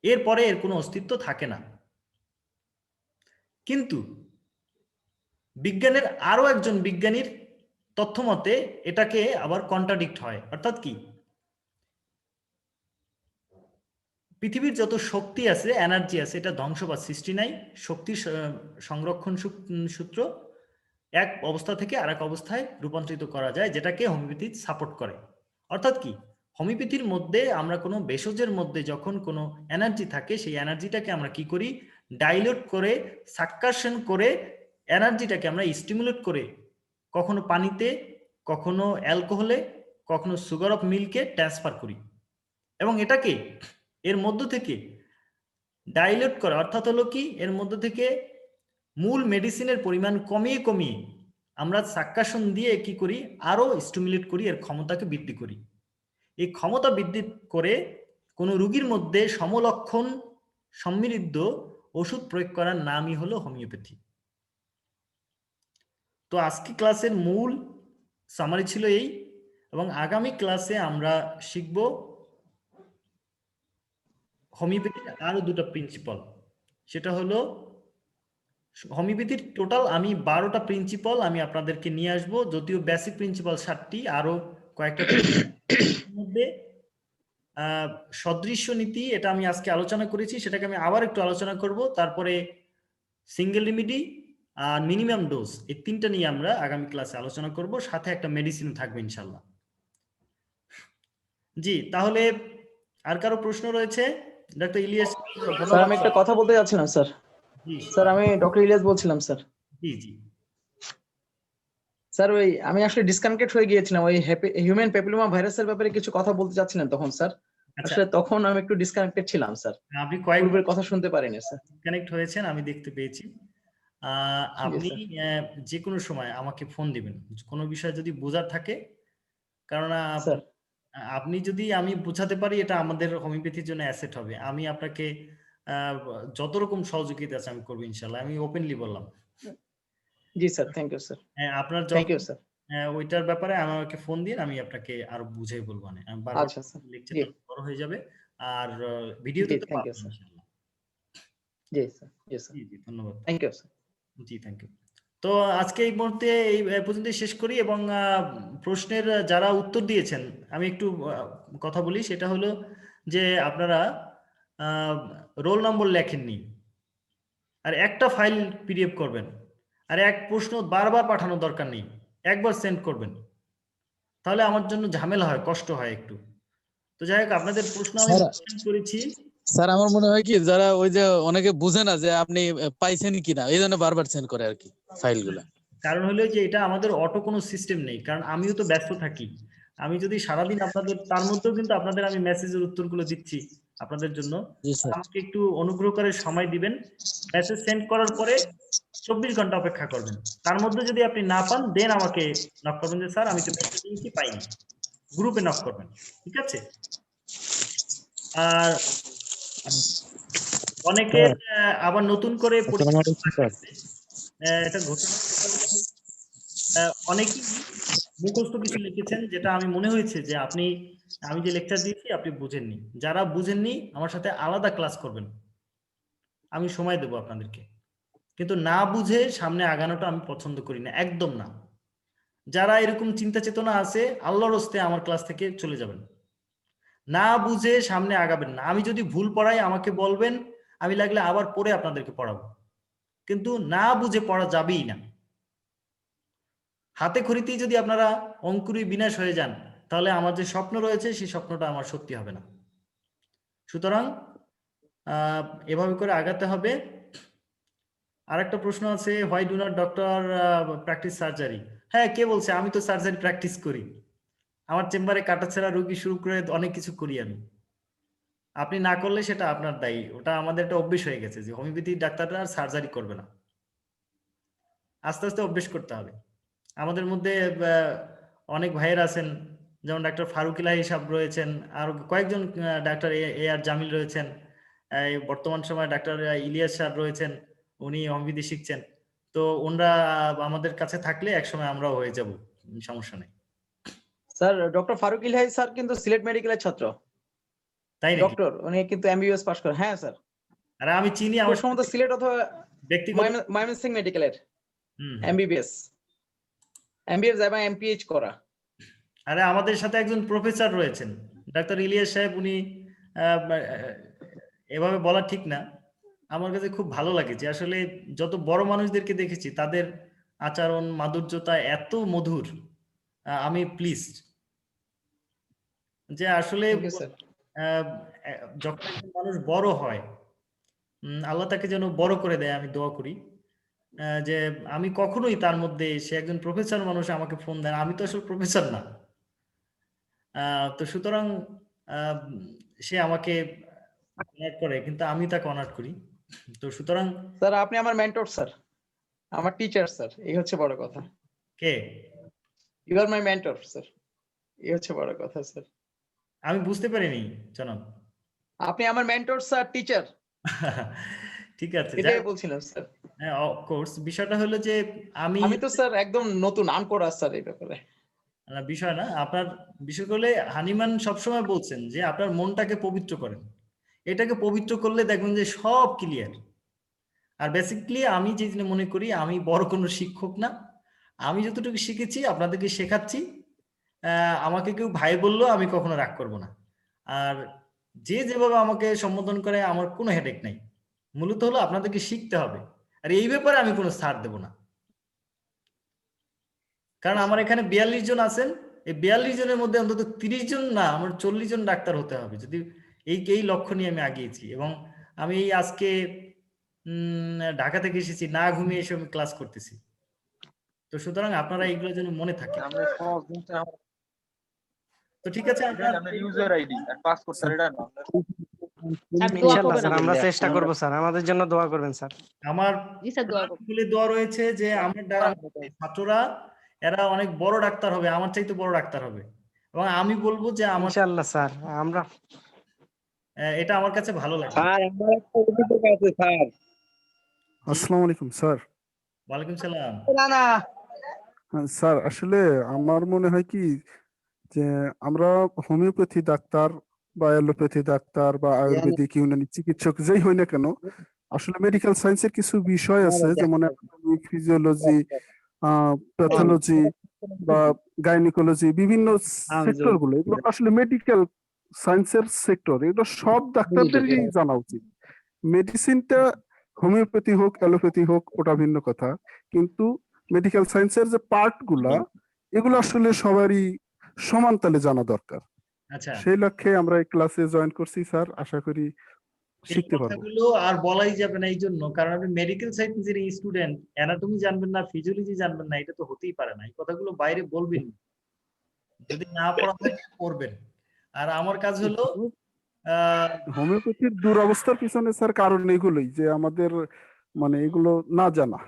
Speaker 1: এরপরে এর কোনো অস্তিত্ব থাকে না। কিন্তু বিজ্ঞানের আরো একজন বিজ্ঞানীর তথ্য মতে এটাকে আবার কন্ট্রাডিক্ট হয়। অর্থাৎ কি? পৃথিবীর যত শক্তি আছে, এনার্জি আছে, এটা ধ্বংস বা সৃষ্টি নাই, শক্তি সংরক্ষণ সূত্র এক অবস্থা থেকে আরেক অবস্থায় রূপান্তরিত করা যায়, যেটাকে হোমিওপ্যাথি সাপোর্ট করে। অর্থাৎ কি? হোমিওপ্যাথির মধ্যে আমরা কোনো ভেষজের মধ্যে যখন কোনো এনার্জি থাকে, সেই এনার্জিটাকে আমরা কি করি? ডাইলিউট করে, সাবকাশন করে এনার্জিটাকে আমরা স্টিমুলেট করে কখনো পানিতে, কখনো অ্যালকোহলে, কখনো সুগার অফ মিল্কে ট্রান্সফার করি, এবং এটাকে এর মধ্য থেকে ডাইলিউট করা, অর্থাৎ হলো কি এর মধ্য থেকে মূল মেডিসিনের পরিমাণ কমিয়ে কমিয়ে আমরা সাক্কাশন দিয়ে কি করি, আরো স্টিমুলেট করি, এর ক্ষমতাকে বৃদ্ধি করি। এই ক্ষমতা বৃদ্ধি করে কোনো রোগীর মধ্যে সমলক্ষণ সমৃদ্ধ ওষুধ প্রয়োগ করার নামই হলো হোমিওপ্যাথি। তো আজকে ক্লাসের মূল সামারি ছিল এই, এবং আগামী ক্লাসে আমরা শিখব হোমিওপ্যাথির আরো দুটো প্রিন্সিপাল। সেটা হলো হোমিওপ্যাথির টোটাল আমি 12টা প্রিন্সিপাল আমি আপনাদেরকে নিয়ে আসব, যদিও বেসিক প্রিন্সিপাল 7টি, আরো কয়েকটা মধ্যে সদৃশ্য নীতি, এটা আমি আজকে আলোচনা করেছি, সেটাকে আমি আবার একটু আলোচনা করব। তারপরে সিঙ্গেল রেমিডি আর মিনিমাম ডোজ, এই 3টা নিয়ে আমরা আগামী ক্লাসে আলোচনা করব, সাথে একটা মেডিসিন থাকবে ইনশাল্লাহ। জি, তাহলে আর কারো প্রশ্ন রয়েছে? ডক্টর ইলিয়াস,
Speaker 2: স্যার আমি একটা কথা বলতে যাচ্ছিলাম স্যার।
Speaker 1: জি
Speaker 2: স্যার আমি ডক্টর ইলিয়াস বলছিলাম স্যার।
Speaker 1: জি জি
Speaker 2: স্যার ওই আমি আসলে ডিসকানেক্টেড হয়ে গিয়েছিলাম, ওই হিউম্যান প্যাপিলোমা ভাইরাসের ব্যাপারে কিছু কথা বলতে চাচ্ছিলেন তখন স্যার।
Speaker 1: আচ্ছা,
Speaker 2: আসলে তখন আমি একটু ডিসকানেক্টেড ছিলাম স্যার,
Speaker 1: আপনি কয়েক
Speaker 2: পূর্বের কথা শুনতে পারিনি স্যার।
Speaker 1: কানেক্ট হয়েছেন, আমি দেখতে পেয়েছি। আপনি যে কোনো সময় আমাকে ফোন দিবেন কোনো বিষয় যদি বোঝার থাকে, কারণ
Speaker 2: স্যার
Speaker 1: আপনি যদি আমি বোঝাতে পারি, এটা আমাদের হোমিওপ্যাথির জন্য অ্যাসেট হবে। আমি আপনাকে যত রকম সহযোগিতা আছে আমি করবো ইনশাল্লাহ, আমি ওপেনলি বললাম।
Speaker 2: জি স্যার, থ্যাংক ইউ স্যার,
Speaker 1: আপনার
Speaker 2: থ্যাংক ইউ স্যার।
Speaker 1: ওইটার ব্যাপারে আমাকে ফোন দিন, আমি আপনাকে আরো বুঝাই বলবো।
Speaker 2: আচ্ছা স্যার, জি
Speaker 1: লেকচারটা বড় হয়ে যাবে, আর ভিডিওতে
Speaker 2: জি
Speaker 1: তো
Speaker 2: থ্যাংক ইউ
Speaker 1: পাবেন
Speaker 2: স্যার।
Speaker 1: ইনশাল্লাহ।
Speaker 2: জি স্যার, জি স্যার,
Speaker 1: জি জি ধন্যবাদ।
Speaker 2: Thank you sir.
Speaker 1: জি থ্যাংক ইউ। তো আজকে এই মুহূর্তে এই পর্যন্ত শেষ করি, এবং প্রশ্নের যারা উত্তর দিয়েছেন আমি একটু কথা বলি। সেটা হলো যে আপনারা রোল নম্বর লেখেননি, আর একটা ফাইল পিডিএফ করবেন, আর এক প্রশ্ন বারবার পাঠানোর দরকার নেই, একবার সেন্ড করবেন, তাহলে আমার জন্য ঝামেলা হয়, কষ্ট হয় একটু। তো যাই হোক, আপনাদের প্রশ্ন আমি send করেছি।
Speaker 4: স্যার আমার মনে হয় কি, যারা ওই যে অনেকে বুঝে না যে আপনি পাইছেন কিনা, এই জন্য বারবার সেন্ড করে আর কি ফাইলগুলো।
Speaker 1: কারণ হলো যে এটা আমাদের অটো কোনো সিস্টেম নেই, কারণ আমিও তো ব্যস্ত থাকি। আমি যদি সারাদিন আপনাদের, তার মধ্যেও কিন্তু আপনাদের আমি মেসেজের উত্তরগুলো দিচ্ছি আপনাদের জন্য।
Speaker 4: জি স্যার।
Speaker 1: আমাকে একটু অনুগ্রহ করে সময় দিবেন। মেসেজ সেন্ড করার পরে 24 ঘন্টা অপেক্ষা করবেন। তার মধ্যে যদি আপনি না পান, দেন আমাকে নক করবেন যে স্যার আমি তো মেসেজ দিয়েছি, পাইনি। গ্রুপে নক করবেন, ঠিক আছে? আর অনেকের আবার নতুন করে এটা ঘোষণা অনেকেই মুখস্থ কিছু লিখেছেন, যেটা আমি মনে হয়েছে যে আমি যে লেকচার দিয়েছি আপনি বুঝেননি। যারা বুঝেননি আমার সাথে আলাদা ক্লাস করবেন, আমি সময় দেবো আপনাদেরকে। কিন্তু না বুঝে সামনে আগানোটা আমি পছন্দ করি না, একদম না। যারা এরকম চিন্তা চেতনা আছে, আল্লাহর হস্তে আমার ক্লাস থেকে চলে যাবেন। না বুঝে সামনে আগাবেন না। আমি যদি ভুল পড়াই আমাকে বলবেন, আমি লাগলে আবার পড়ে আপনাদেরকে পড়াবো, কিন্তু না বুঝে পড়া যাবেই না। হাতে খড়িতেই যদি আপনারা অঙ্কুরই বিনাশ হয়ে যান, তাহলে আমার যে স্বপ্ন রয়েছে সেই স্বপ্নটা আমার সত্যি হবে না। সুতরাং এভাবে করে আগাতে হবে। আরেকটা প্রশ্ন আছে, why do not doctor practice surgery? হ্যাঁ, কে বলছে? আমি তো সার্জারি প্র্যাকটিস করি। আমার চেম্বারে কাটাছেঁড়া রোগী শুরু করে অনেক কিছু করি আমি। আপনি না করলে সেটা আপনার দায়ী, ওটা আমাদের একটা অভ্যেস হয়ে গেছে যে হোমিওপ্যাথি ডাক্তাররা আর সার্জারি করবে না। আস্তে আস্তে অভ্যেস করতে হবে। আমাদের মধ্যে অনেক ভাইয়ের আছেন, যেমন ডাক্তার ফারুক ইলাহি সাহেব রয়েছেন, আর কয়েকজন ডাক্তার এ আর জামিল রয়েছেন, বর্তমান সময়ে ডাক্তার ইলিয়াস স্যার রয়েছেন, উনি হোমিওপ্যাথি শিখছেন। তো ওনারা আমাদের কাছে থাকলে একসময় আমরাও হয়ে যাব, সমস্যা নেই।
Speaker 2: স্যার ডক্টর ফারুক ইলাহি স্যার কিন্তু সিলেট মেডিকেলের ছাত্র,
Speaker 1: তাই নাকি?
Speaker 2: ডক্টর, উনি কিন্তু এমবিবিএস পাস করে। হ্যাঁ স্যার,
Speaker 1: আর আমি চিনি
Speaker 2: খুব
Speaker 1: আমার
Speaker 2: সম্ভবত সিলেট অথবা
Speaker 1: ব্যক্তিগত।
Speaker 2: ময়মনসিংহ মেডিকেলের
Speaker 1: হুম।
Speaker 2: এমবিবিএস এবং এমপিএইচ করা।
Speaker 1: আরে আমাদের সাথে একজন প্রফেসর রয়েছেন, ডাক্তার ইলিয়াস সাহেব, উনি এভাবে বলা ঠিক না। আমার কাছে খুব ভালো লাগে যে আসলে যত বড় মানুষদেরকে দেখেছি তাদের আচরণ মাধুর্যতা এত মধুর, আমি প্লিজড যে আসলে
Speaker 2: থ্যাংক ইউ স্যার।
Speaker 1: যখন একজন মানুষ বড় হয়, আল্লাহ তাকে যেন বড় করে দেয়, আমি দোয়া করি। যে আমি কখনোই তার মধ্যে, সে একজন প্রফেসর মানুষ আমাকে ফোন দেন, আমি তো আসলে প্রফেসর না। তো সুতরাং সে আমাকে অনার করে, কিন্তু আমি তাকে অনার করি। তো সুতরাং
Speaker 2: স্যার আপনি আমার মেন্টর স্যার, আমার টিচার স্যার, এই হচ্ছে বড় কথা।
Speaker 1: কে?
Speaker 2: You are my mentor sir, এই হচ্ছে বড় কথা স্যার।
Speaker 1: আমি বুঝতে পারিনি জনাব।
Speaker 2: আপনি আমার মেন্টর স্যার, টিচার,
Speaker 1: ঠিক আছে,
Speaker 2: এটাই বলছিলাম স্যার।
Speaker 1: হ্যাঁ অফকোর্স। বিষয়টা হলো যে আমি
Speaker 2: আমি তো স্যার একদম নতুন আনপড়া স্যার এই ব্যাপারে।
Speaker 1: বিষয় না আপনার, বিষয় করলে হানিমান সবসময় বলছেন যে আপনার মনটাকে পবিত্র করেন, এটাকে পবিত্র করলে দেখবেন যে সব ক্লিয়ার। আর বেসিক্যালি আমি যে জিনিস মনে করি, আমি বড় কোনো শিক্ষক না, আমি যতটুকু শিখেছি আপনাদেরকে শেখাচ্ছি। আমাকে কেউ ভাই বললেও আমি কখনো রাগ করব না। আর যে যেভাবে আমাকে সম্বোধন করে আমার কোনো হেডেক নাই। মূলত হলো আপনাদেরকে শিখতে হবে, আর এই ব্যাপারে আমি কোনো ছাড় দেব না। কারণ আমার এখানে 42 জন আছেন, এই 42 জনের মধ্যে অন্তত 30 জন না, আমার 40 জন ডাক্তার হতে হবে, যদি এই লক্ষ্য নিয়ে আমি আগিয়েছি। এবং আমি এই আজকে ঢাকা থেকে এসেছি, না ঘুমিয়ে এসে আমি ক্লাস করতেছি। তো সুতরাং আপনারা এইগুলো যেন মনে থাকে। তো ঠিক আছে,
Speaker 7: ইনশাআল্লাহ স্যার, আমরা চেষ্টা করব স্যার, আমাদের জন্য দোয়া করবেন স্যার।
Speaker 1: আমার
Speaker 8: জি স্যার, দোয়া করুন।
Speaker 1: স্কুলে দোয়া রয়েছে যে আমার ছাত্ররা এরা অনেক বড় ডাক্তার হবে, আমার চাইতে বড় ডাক্তার হবে। এবং আমি বলবো যে আমার
Speaker 7: ইনশাআল্লাহ স্যার, আমরা
Speaker 1: এটা আমার কাছে ভালো লাগে।
Speaker 3: স্যার আমার একটা অভিযোগ আছে স্যার।
Speaker 9: আসসালামু আলাইকুম স্যার।
Speaker 1: ওয়ালাইকুম সালাম।
Speaker 9: হ্যাঁ, স্যার আসলে আমার মনে হয় কি যে আমরা হোমিওপ্যাথি ডাক্তার বা অ্যালোপ্যাথি ডাক্তার বা আয়ুর্বেদিক ইউনানি চিকিৎসক যেই হই না কেন, আসলে মেডিকেল সায়েন্সের কিছু বিষয় আছে যেমন ফিজিওলজি, প্যাথোলজি বা গাইনিকোলজি, বিভিন্ন সেক্টর গুলো, এগুলো আসলে মেডিকেল সায়েন্সের সেক্টর, এগুলো সব ডাক্তারদেরই জানা উচিত। মেডিসিনটা হোমিওপ্যাথি হোক অ্যালোপ্যাথি হোক ওটা ভিন্ন কথা, কিন্তু মেডিকেল সায়েন্সের যে পার্ট গুলা এগুলো আসলে সবারই সমান তালে জানা দরকার।
Speaker 1: আচ্ছা,
Speaker 9: সেই লক্ষ্যে আমরা এই ক্লাসে জয়েন করছি স্যার, আশা করি
Speaker 1: এই
Speaker 9: শিখতে পারবো।
Speaker 1: কথাগুলো আর বলাই যাবে না এই জন্য, কারণ আপনি মেডিকেল সায়েন্সের স্টুডেন্ট, অ্যানাটমি জানবেন না, ফিজিওলজি জানবেন না, এটা তো হতেই পারে না। এই কথাগুলো বাইরে বলবেন না। যদি না পড়া থাকে পড়বেন। আর আমার কাজ হলো
Speaker 9: হোমিওপ্যাথির দুরবস্থার পিছনে স্যার কারণ এগুলোই যে আমাদের মানে এগুলো না জানা।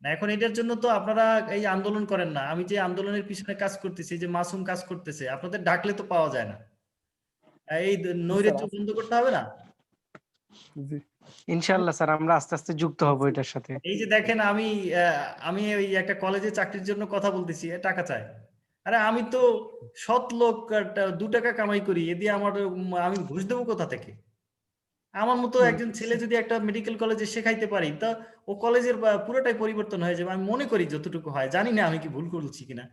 Speaker 1: না, এখন এটার জন্য তো আপনারা এই আন্দোলন করেন না। আমি যে আন্দোলনের পিছনে কাজ করতেছি, যে মাসুম কাজ করতেছে, আপনাদের ডাকলে তো পাওয়া যায় না। এই নৈরাজ্য বন্ধ করতে হবে না?
Speaker 9: জি
Speaker 7: ইনশাআল্লাহ স্যার, আমরা আস্তে আস্তে যুক্ত হব এটার সাথে।
Speaker 1: এই যে দেখেন, আমি ওই একটা কলেজে চাকরির জন্য কথা বলতেছি, টাকা চাই। আরে আমি তো সৎ লোক, 2 টাকা কামাই করি, এ দিয়ে আমি ঘুষ দেবো কোথা থেকে? আমার মতো একজন ছেলে যদি একটা মেডিকেল কলেজে শেখাইতে পারি, তা ও কলেজের পুরোটাই পরিবর্তন হয়ে যাবে। আমি মনে করি যতটুকু হয়, জানি না আমি কি ভুল করছি কিনা,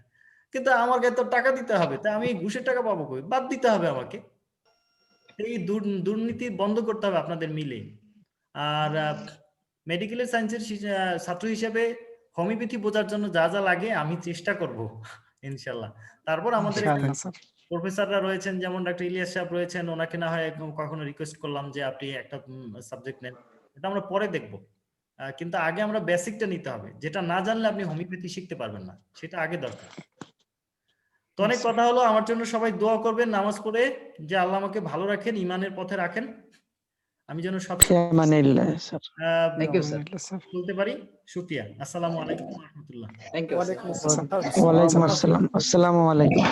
Speaker 1: কিন্তু আমাকে তো টাকা দিতে হবে, তা আমি ঘুষের টাকা পাবো কই? বাদ দিতে হবে আমাকে। এই দুর্নীতি বন্ধ করতে হবে আপনাদের মিলে। আর মেডিকেলের সায়েন্সের ছাত্র হিসেবে হোমিওপ্যাথি বোঝার জন্য যা যা লাগে আমি চেষ্টা করব ইনশাল্লাহ। তারপর আমাদের
Speaker 7: ইনশাআল্লাহ স্যার।
Speaker 1: প্রফেসররা রয়েছেন, যেমন ডাক্তার ইলিয়াস সাহেব রয়েছেন, ওনাকে না হয় কখনো রিকোয়েস্ট করলাম যে আপনি একটা সাবজেক্ট নেন, এটা আমরা পরে দেখব। কিন্তু আগে আমরা বেসিকটা নিতে হবে, যেটা না জানলে আপনি হোমিওপ্যাথি শিখতে পারবেন না, সেটা আগে দরকার। তো অনেক কথা হলো, আমার জন্য সবাই দোয়া করবেন নামাজ পড়ে, যে আল্লাহ আমাকে ভালো রাখেন, ইমানের পথে রাখেন, আমি যেন সব
Speaker 7: ফিয়ামানিল্লাহ স্যার।
Speaker 2: Thank you sir.
Speaker 1: বলতে পারি। শুকরিয়া। আসসালামু আলাইকুম ওয়া রাহমাতুল্লাহ।
Speaker 2: Thank you.
Speaker 7: ওয়ালাইকুম আসসালাম। আসসালামু আলাইকুম।